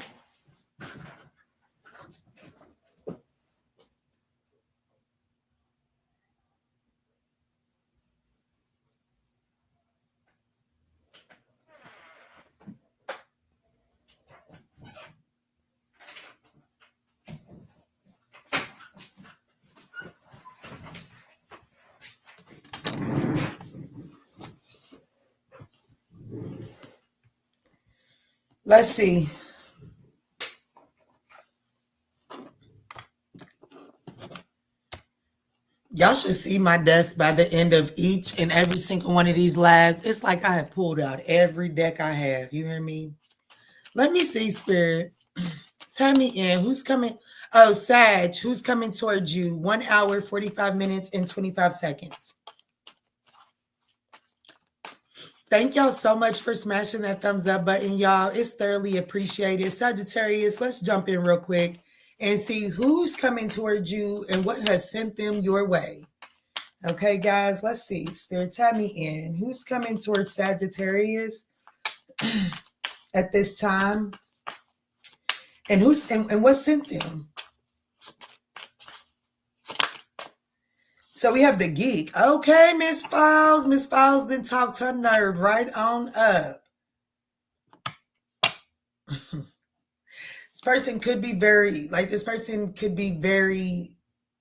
Let's see. Y'all should see my desk by the end of each and every single one of these lives. It's like I have pulled out every deck I have. You hear me? Let me see, Spirit. Tell me in. Who's coming? Oh, Sag. Who's coming towards you? 1 hour, 45 minutes, and 25 seconds. Thank y'all so much for smashing that thumbs up button, y'all. It's thoroughly appreciated. Sagittarius, let's jump in real quick. and see who's coming towards you and what has sent them your way. Okay, guys, let's see. Spirit, tap me in. Who's coming towards Sagittarius at this time? And what sent them? So we have the geek. Okay, Miss Falls. Miss Falls then talked her nerve right on up. This person could be very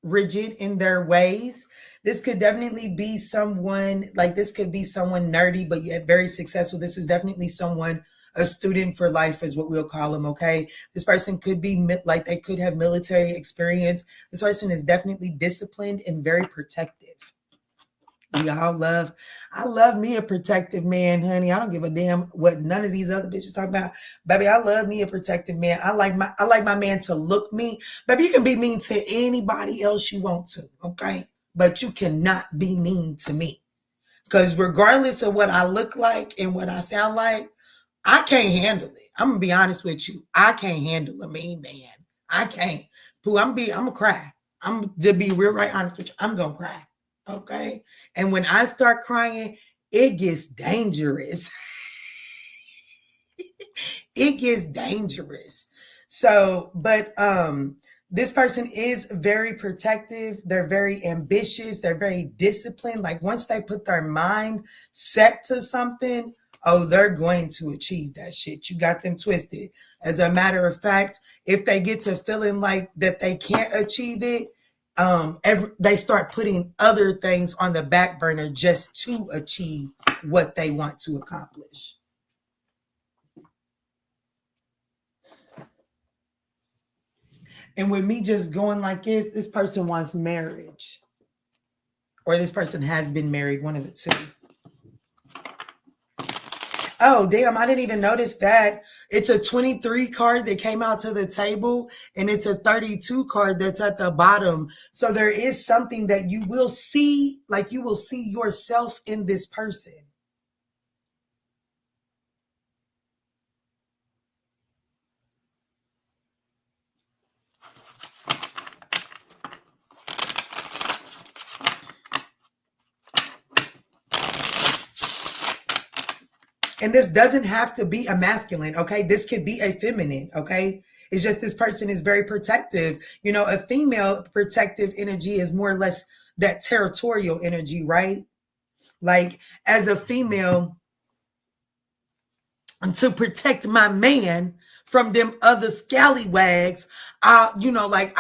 rigid in their ways. This could definitely be someone, this could be someone nerdy, but yet very successful. This is definitely someone, a student for life is what we'll call them, okay? This person could be they could have military experience. This person is definitely disciplined and very protective. I love me a protective man, honey. I don't give a damn what none of these other bitches talk about. Baby, I love me a protective man. I like my man to look mean. Baby, you can be mean to anybody else you want to, okay? But you cannot be mean to me. Because regardless of what I look like and what I sound like, I can't handle it. I'm going to be honest with you. I can't handle a mean man. I can't. Pooh, I'm going to cry. I'm to be real right honest with you. I'm going to cry. Okay. And when I start crying, it gets dangerous. It gets dangerous. So, but this person is very protective. They're very ambitious. They're very disciplined. Like once they put their mind set to something, oh, they're going to achieve that shit. You got them twisted. As a matter of fact, if they get to feeling like that they can't achieve it, they start putting other things on the back burner just to achieve what they want to accomplish. And with me just going like this person wants marriage. Or this person has been married, one of the two. Oh, damn, I didn't even notice that. It's a 23 card that came out to the table, and it's a 32 card that's at the bottom. So there is something that you will see, like you will see yourself in this person. And this doesn't have to be a masculine, okay? This could be a feminine, okay? It's just this person is very protective. You know, a female protective energy is more or less that territorial energy, right? Like as a female, to protect my man from them other scallywags, I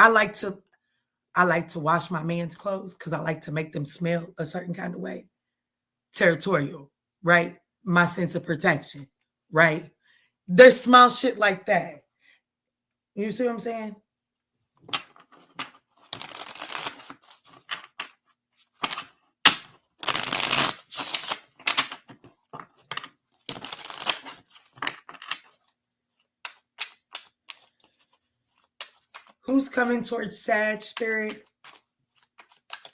like to wash my man's clothes because I like to make them smell a certain kind of way. Territorial, right? My sense of protection, right? There's small shit like that. You see what I'm saying? Who's coming towards Sag Spirit?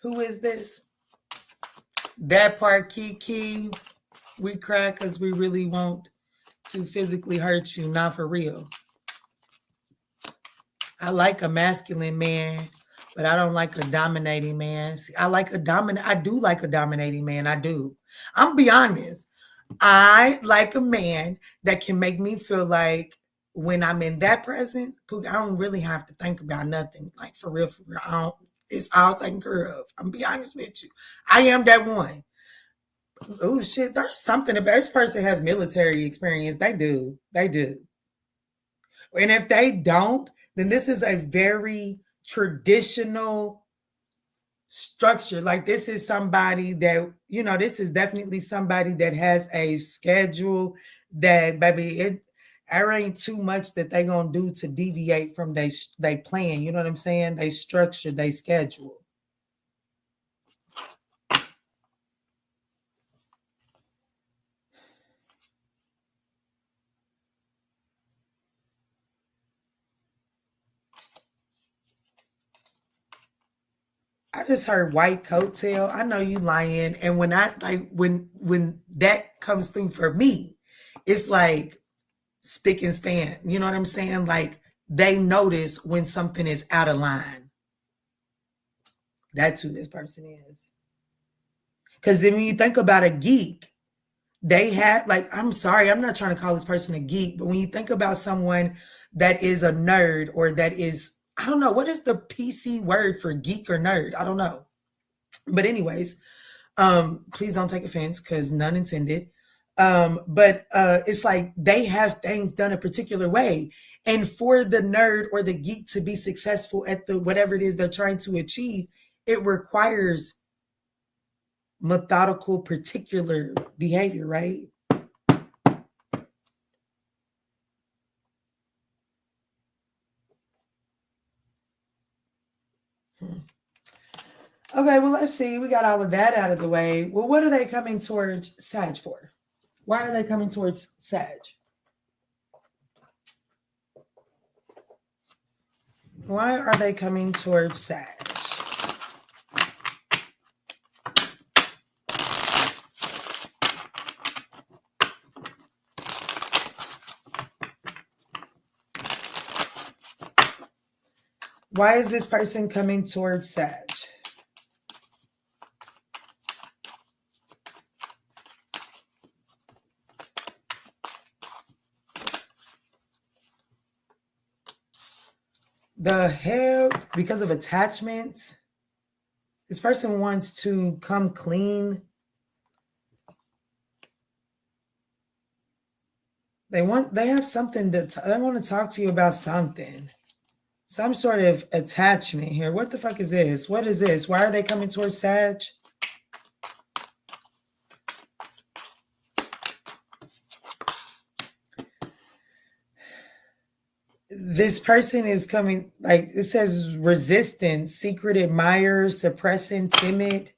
Who is this? That part, Kiki. We cry because we really want to physically hurt you, not for real. I like a masculine man, but I don't like a dominating man. See, I do like a dominating man. I do. I'm gonna be honest. I like a man that can make me feel like when I'm in that presence, I don't really have to think about nothing. Like for real, it's all taken care of. I'm gonna be honest with you. I am that one. Oh shit, there's something about this person has military experience. They do. And if they don't, then this is a very traditional structure. Like this is somebody that, this is definitely somebody that has a schedule that, baby, there ain't too much that they gonna do to deviate from they plan. You know what I'm saying? They structure, they schedule. I just heard white coattail. I know you lying. And when when that comes through for me, it's like spick and span. You know what I'm saying? Like they notice when something is out of line. That's who this person is. Because then when you think about a geek, they have, like, I'm sorry, I'm not trying to call this person a geek, but when you think about someone that is a nerd, or that is, I don't know, what is the PC word for geek or nerd? I don't know. But anyways, please don't take offense, because none intended. But it's like they have things done a particular way. And for the nerd or the geek to be successful at the whatever it is they're trying to achieve, it requires methodical, particular behavior, right? Okay, well, let's see. We got all of that out of the way. Well, what are they coming towards Sag for? Why are they coming towards Sag? Why are they coming towards Sag? Why is this person coming towards Sag? The hell? Because of attachment? This person wants to come clean. They have something that they want to talk to you about something. Some sort of attachment here. What the fuck is this? What is this? Why are they coming towards Sag? This person is coming, like it says, resistant, secret admirer, suppressing, timid,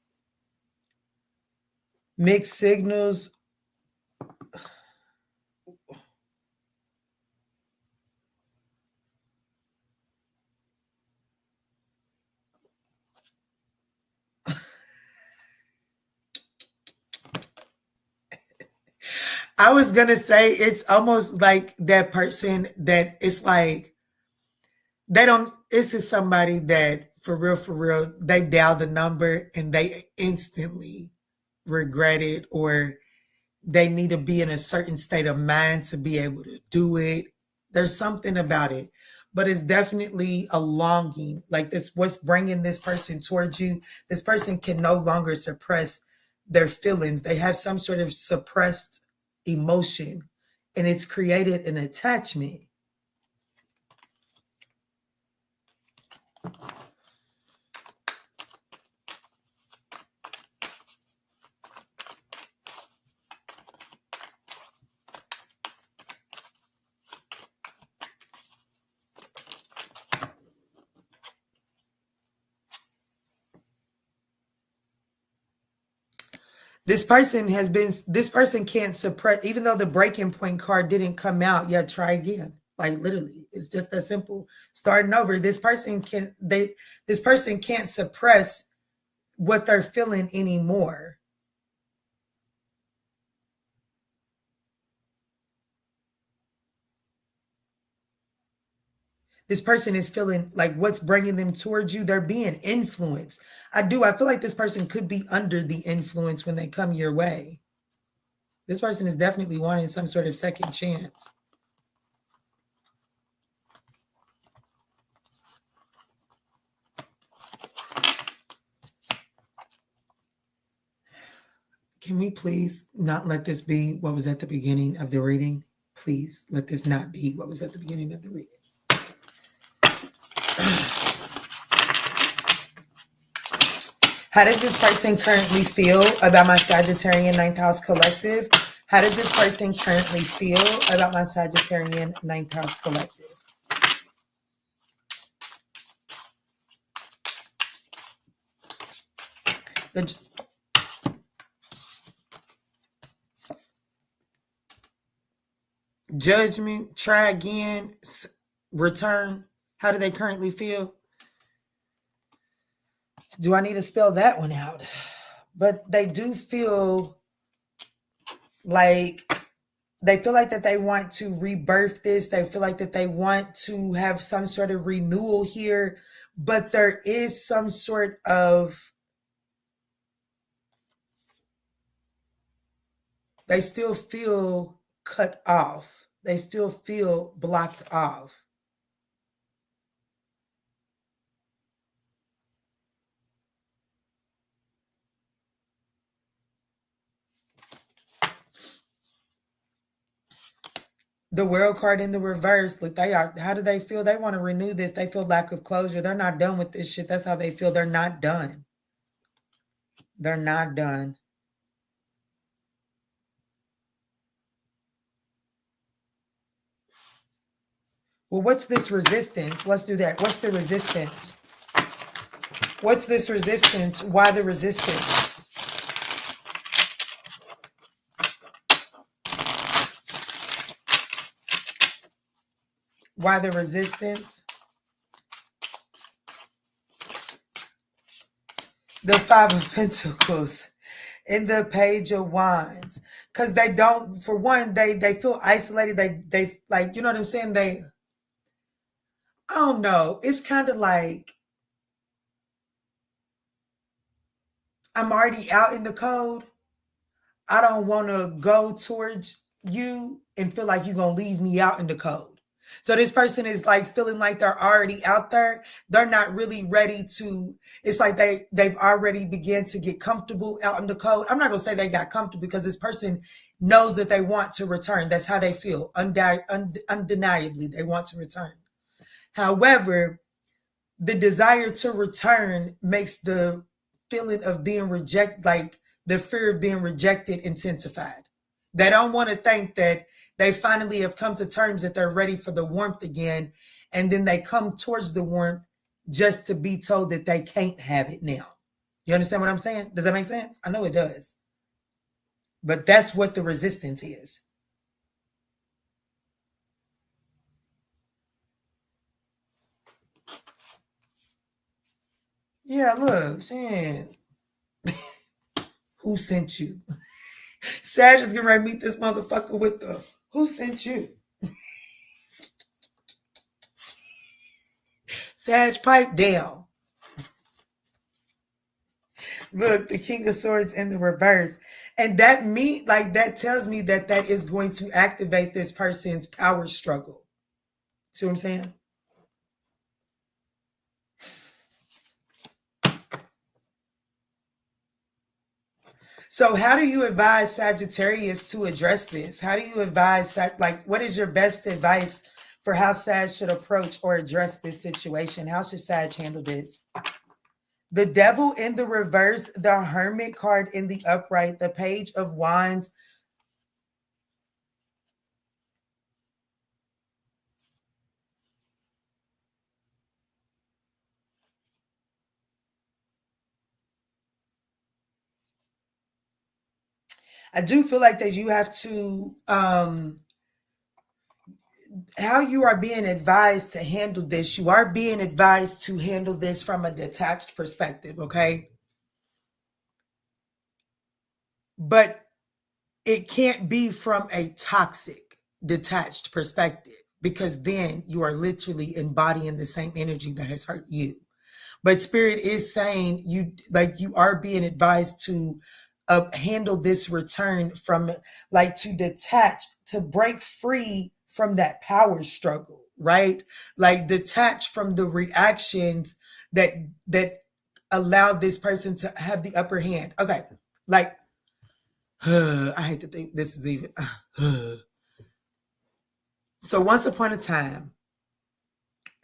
mixed signals. I was going to say it's almost like that person that it's like they don't, this is somebody that for real, they dial the number and they instantly regret it, or they need to be in a certain state of mind to be able to do it. There's something about it, but it's definitely a longing. Like this, what's bringing this person towards you? This person can no longer suppress their feelings. They have some sort of suppressed emotion, and it's created an attachment. This person can't suppress, even though the breaking point card didn't come out yet, try again. Like literally, it's just that simple. Starting over. This person can't suppress what they're feeling anymore. This person is feeling like what's bringing them towards you, they're being influenced. I feel like this person could be under the influence when they come your way. This person is definitely wanting some sort of second chance. Can we please not let this be what was at the beginning of the reading? Please let this not be what was at the beginning of the reading. How does this person currently feel about my Sagittarian 9th house collective? How does this person currently feel about my Sagittarian 9th house collective? The Judgment, try again, return. How do they currently feel? Do I need to spell that one out? But they do feel like They feel like that they want to rebirth this. They feel like that they want to have some sort of renewal here, but there is some sort of, they still feel cut off. They still feel blocked off. The World card in the reverse, look, they are, how do they feel? They want to renew this. They feel lack of closure. They're not done with this shit. That's how they feel. They're not done. They're not done. Well, what's this resistance? Let's do that. What's the resistance? What's this resistance? Why the resistance? Why the resistance? The Five of Pentacles and the Page of Wands. Because they don't, for one, they feel isolated. They like, you know what I'm saying? I don't know. It's kind of like, I'm already out in the cold. I don't want to go towards you and feel like you're going to leave me out in the cold. So this person is like feeling like they're already out there. They're not really ready to, it's like they've already began to get comfortable out in the cold. I'm not going to say they got comfortable because this person knows that they want to return. That's how they feel. Undeniably, they want to return. However, the desire to return makes the feeling of being rejected, like the fear of being rejected, intensified. They don't want to think that they finally have come to terms that they're ready for the warmth again. And then they come towards the warmth just to be told that they can't have it now. You understand what I'm saying? Does that make sense? I know it does. But that's what the resistance is. Yeah, look, shit. Who sent you? Sag is getting ready to meet this motherfucker with the, who sent you? Sag, pipe down. Look, the King of Swords in the reverse. And that tells me that that is going to activate this person's power struggle. See what I'm saying? So how do you advise Sagittarius to address this? How do you advise, like, what is your best advice for how Sag should approach or address this situation? How should Sag handle this? The Devil in the reverse, the Hermit card in the upright, the Page of Wands. I do feel like that you have to, how you are being advised to handle this, you are being advised to handle this from a detached perspective, okay? But it can't be from a toxic, detached perspective, because then you are literally embodying the same energy that has hurt you. But Spirit is saying you are being advised to handle this return from, like, to detach, to break free from that power struggle, right? Like, detach from the reactions that allow this person to have the upper hand. Okay, like, I hate to think this is even. So once upon a time,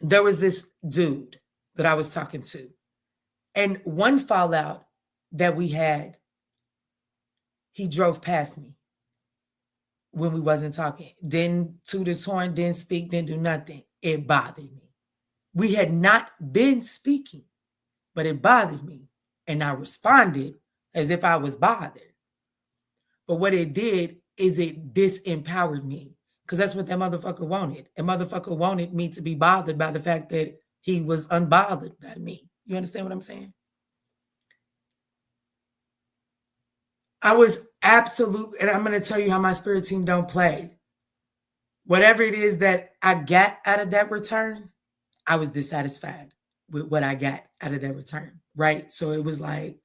there was this dude that I was talking to. And one fallout that we had, he drove past me when we wasn't talking. Didn't toot his horn, didn't speak, didn't do nothing. It bothered me. We had not been speaking, but it bothered me. And I responded as if I was bothered. But what it did is it disempowered me, because that's what that motherfucker wanted. A motherfucker wanted me to be bothered by the fact that he was unbothered by me. You understand what I'm saying? I was absolutely, and I'm going to tell you how my spirit team don't play. Whatever it is that I got out of that return, I was dissatisfied with what I got out of that return, right? So it was like,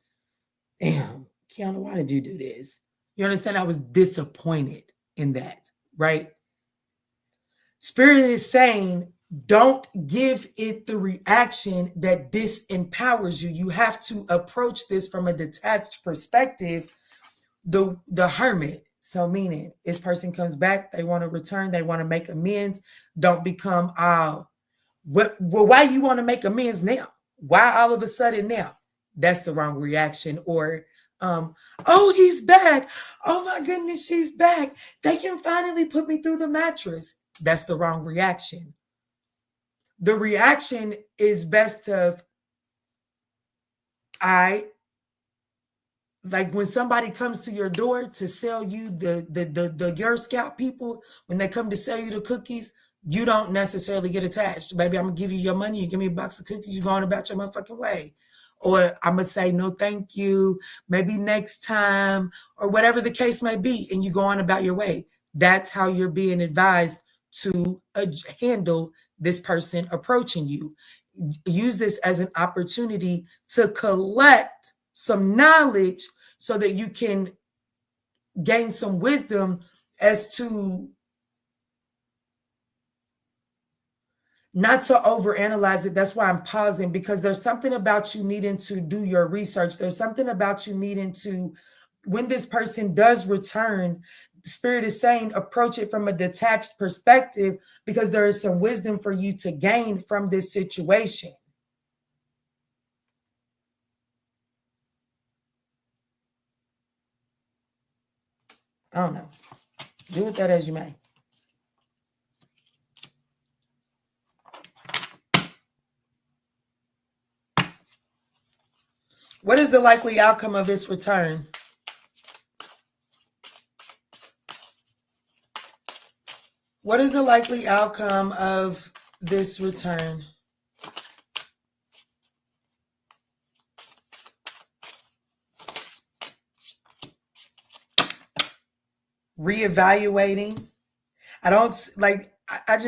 damn, Kiana, why did you do this? You understand? I was disappointed in that, right? Spirit is saying, don't give it the reaction that disempowers you. You have to approach this from a detached perspective, the hermit. So meaning, this person comes back, they want to return, they want to make amends. Don't become, why you want to make amends now? Why all of a sudden now? That's the wrong reaction. Or, oh, he's back. Oh my goodness, she's back. They can finally put me through the mattress. That's the wrong reaction. The reaction is best of, like when somebody comes to your door to sell you the Girl Scout people, when they come to sell you the cookies, you don't necessarily get attached. Baby, I'm gonna give you your money, you give me a box of cookies, you going about your motherfucking way. Or I'm gonna say no thank you, maybe next time, or whatever the case may be, and you go on about your way. That's how you're being advised to handle this person approaching you. Use this as an opportunity to collect some knowledge so that you can gain some wisdom as to not to overanalyze it. That's why I'm pausing, because there's something about you needing to do your research. There's something about you needing to, when this person does return, Spirit is saying approach it from a detached perspective, because there is some wisdom for you to gain from this situation. I don't know. Do with that as you may. What is the likely outcome of this return? What is the likely outcome of this return? Reevaluating. I don't like, I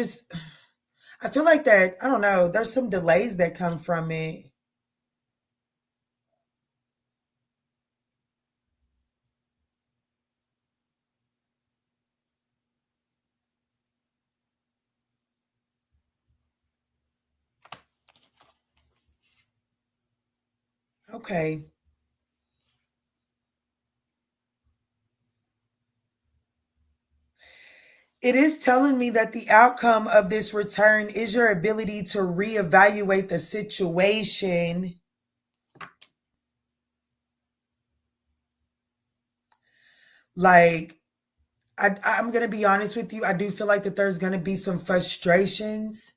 feel like that, I don't know, there's some delays that come from it. Okay. It is telling me that the outcome of this return is your ability to reevaluate the situation. Like, I'm going to be honest with you. I do feel like that there's going to be some frustrations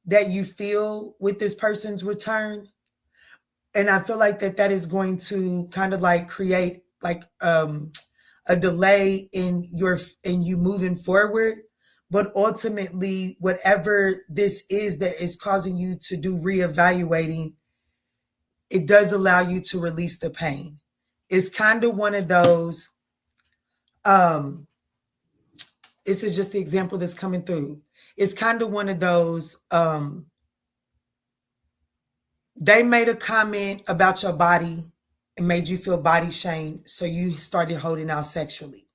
that you feel with this person's return. And I feel like that is going to kind of like create like a delay in you moving forward. But ultimately, whatever this is that is causing you to do reevaluating, it does allow you to release the pain. It's kind of one of those, this is just the example that's coming through. It's kind of one of those, they made a comment about your body and made you feel body shamed. So you started holding out sexually.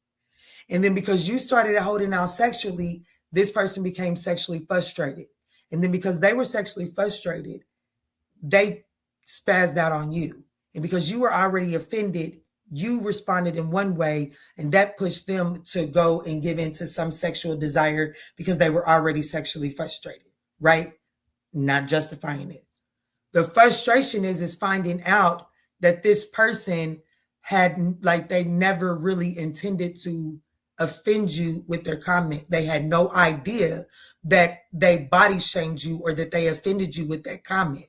And then because you started holding out sexually, this person became sexually frustrated. And then because they were sexually frustrated, they spazzed out on you. And because you were already offended, you responded in one way, and that pushed them to go and give into some sexual desire because they were already sexually frustrated, right? Not justifying it. The frustration is finding out that this person had, like, they never really intended to offend you with their comment. They had no idea that they body shamed you or that they offended you with that comment.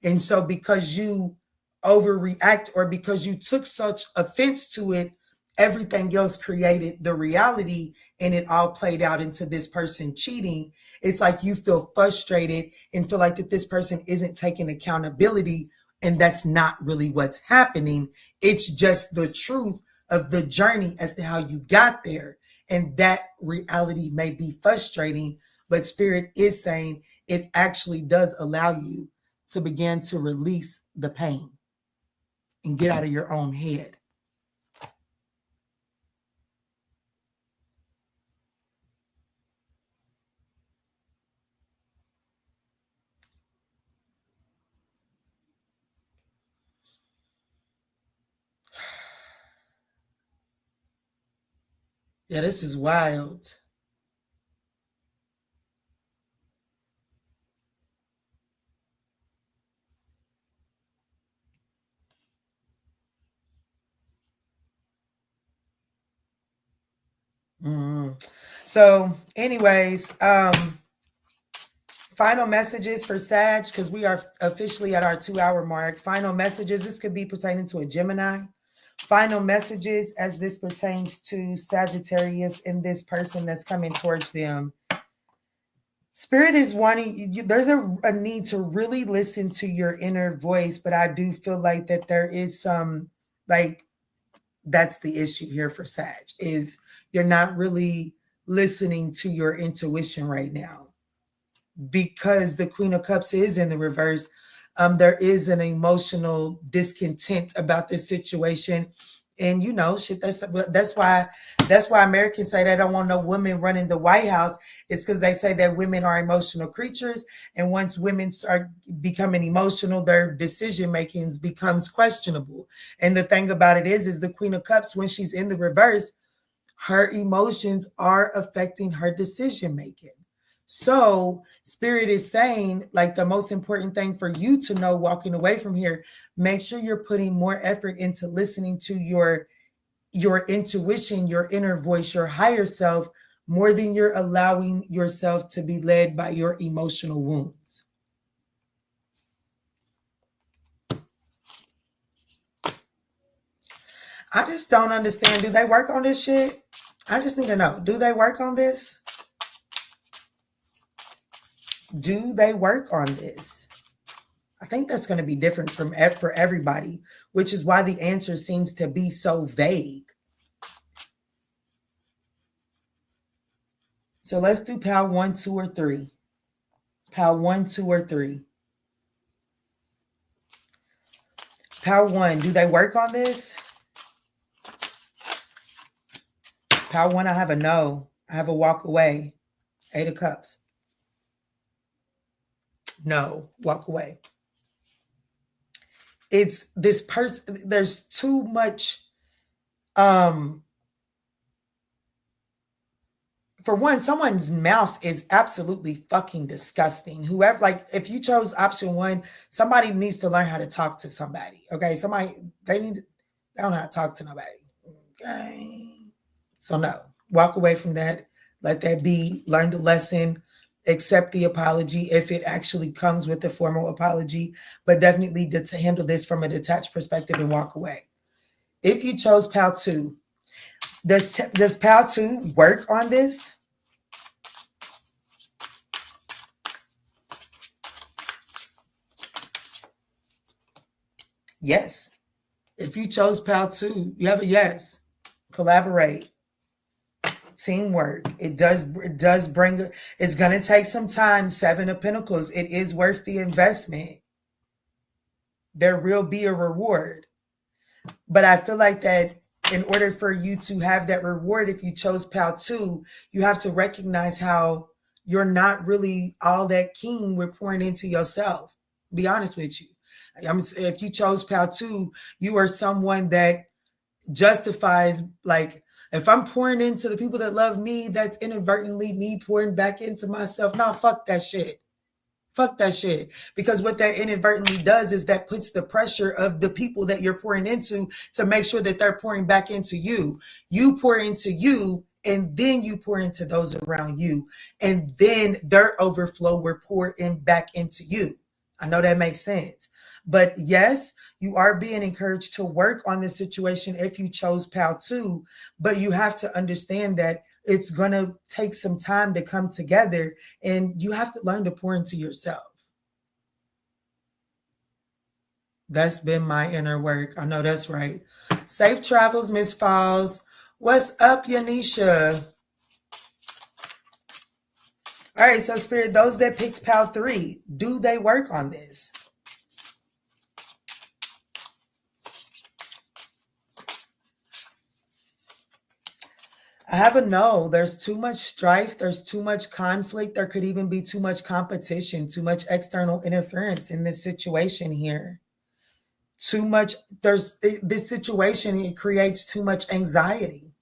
And so because you overreact or because you took such offense to it, everything else created the reality, and it all played out into this person cheating. It's like you feel frustrated and feel like that this person isn't taking accountability, and that's not really what's happening. It's just the truth of the journey as to how you got there. And that reality may be frustrating, but Spirit is saying it actually does allow you to begin to release the pain and get out of your own head. Yeah, this is wild. So, anyways, final messages for Sag, because we are officially at our 2-hour mark. Final messages. This could be pertaining to a Gemini. Final messages as this pertains to Sagittarius and this person that's coming towards them. Spirit is wanting you. There's a need to really listen to your inner voice, but I do feel like that there is some, like, that's the issue here for Sag, is you're not really listening to your intuition right now, because the Queen of Cups is in the reverse. There is an emotional discontent about this situation. And you know, shit, that's why Americans say they don't want no women running the White House. It's because they say that women are emotional creatures, and once women start becoming emotional, their decision making becomes questionable. And the thing about it is the Queen of Cups, when she's in the reverse, her emotions are affecting her decision making. So Spirit is saying, like, the most important thing for you to know walking away from here, make sure you're putting more effort into listening to your intuition, your inner voice, your higher self, more than you're allowing yourself to be led by your emotional wounds. I just don't understand. Do they work on this shit? I just need to know. Do they work on this? Do they work on this? I think that's going to be different for everybody, which is why the answer seems to be so vague. So let's do pile 1, 2, or 3. Pile 1, 2, or 3. Pile 1, do they work on this? Pile 1, I have a no. I have a walk away. 8 of Cups. No, walk away. It's this person, there's too much, for one, someone's mouth is absolutely fucking disgusting. Whoever, like, if you chose option 1, somebody needs to learn how to talk to somebody. Okay, they don't know how to talk to nobody. Okay, so no, walk away from that. Let that be. Learn the lesson. Accept the apology if it actually comes with a formal apology, but definitely to handle this from a detached perspective and walk away. If you chose pile 2, does pile 2 work on this? Yes. If you chose pile 2, you have a yes. Collaborate. Teamwork. It does bring, it's going to take some time. 7 of Pentacles. It is worth the investment. There will be a reward. But I feel like that in order for you to have that reward, if you chose pile 2, you have to recognize how you're not really all that keen with pouring into yourself. Be honest with you. If you chose pile 2, you are someone that justifies, like, if I'm pouring into the people that love me, that's inadvertently me pouring back into myself. No, fuck that shit. Fuck that shit. Because what that inadvertently does is that puts the pressure of the people that you're pouring into to make sure that they're pouring back into you. You pour into you, and then you pour into those around you. And then their overflow will pour back into you. I know that makes sense. But yes, you are being encouraged to work on this situation if you chose pile 2. But you have to understand that it's going to take some time to come together, and you have to learn to pour into yourself. That's been my inner work. I know that's right. Safe travels, Miss Falls. What's up, Yanisha? All right, so Spirit, those that picked Pal 3, do they work on this? I have a no. There's too much strife. There's too much conflict. There could even be too much competition, too much external interference in this situation here. Too much. This situation, it creates too much anxiety.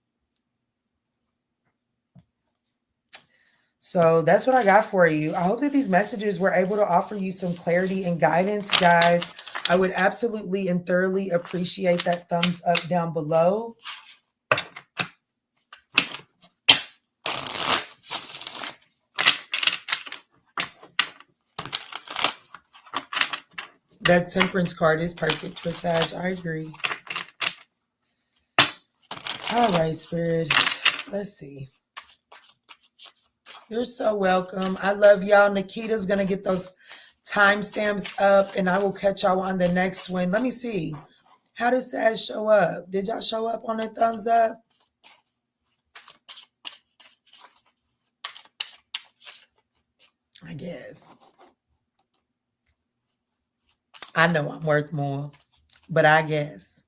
So that's what I got for you. I hope that these messages were able to offer you some clarity and guidance, guys. I would absolutely and thoroughly appreciate that thumbs up down below. That Temperance card is perfect for Sag. I agree. All right, Spirit. Let's see. You're so welcome. I love y'all. Nikita's going to get those timestamps up, and I will catch y'all on the next one. Let me see. How did Sag show up? Did y'all show up on the thumbs up? I guess. I know I'm worth more, but I guess.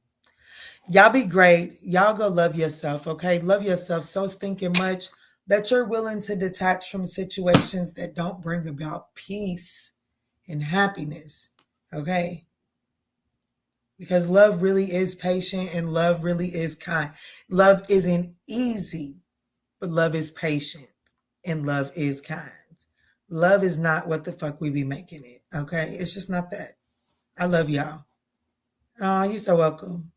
Y'all be great. Y'all go love yourself, okay? Love yourself so stinking much that you're willing to detach from situations that don't bring about peace and happiness, okay? Because love really is patient and love really is kind. Love isn't easy, but love is patient and love is kind. Love is not what the fuck we be making it, okay? It's just not that. I love y'all. Oh, you're so welcome.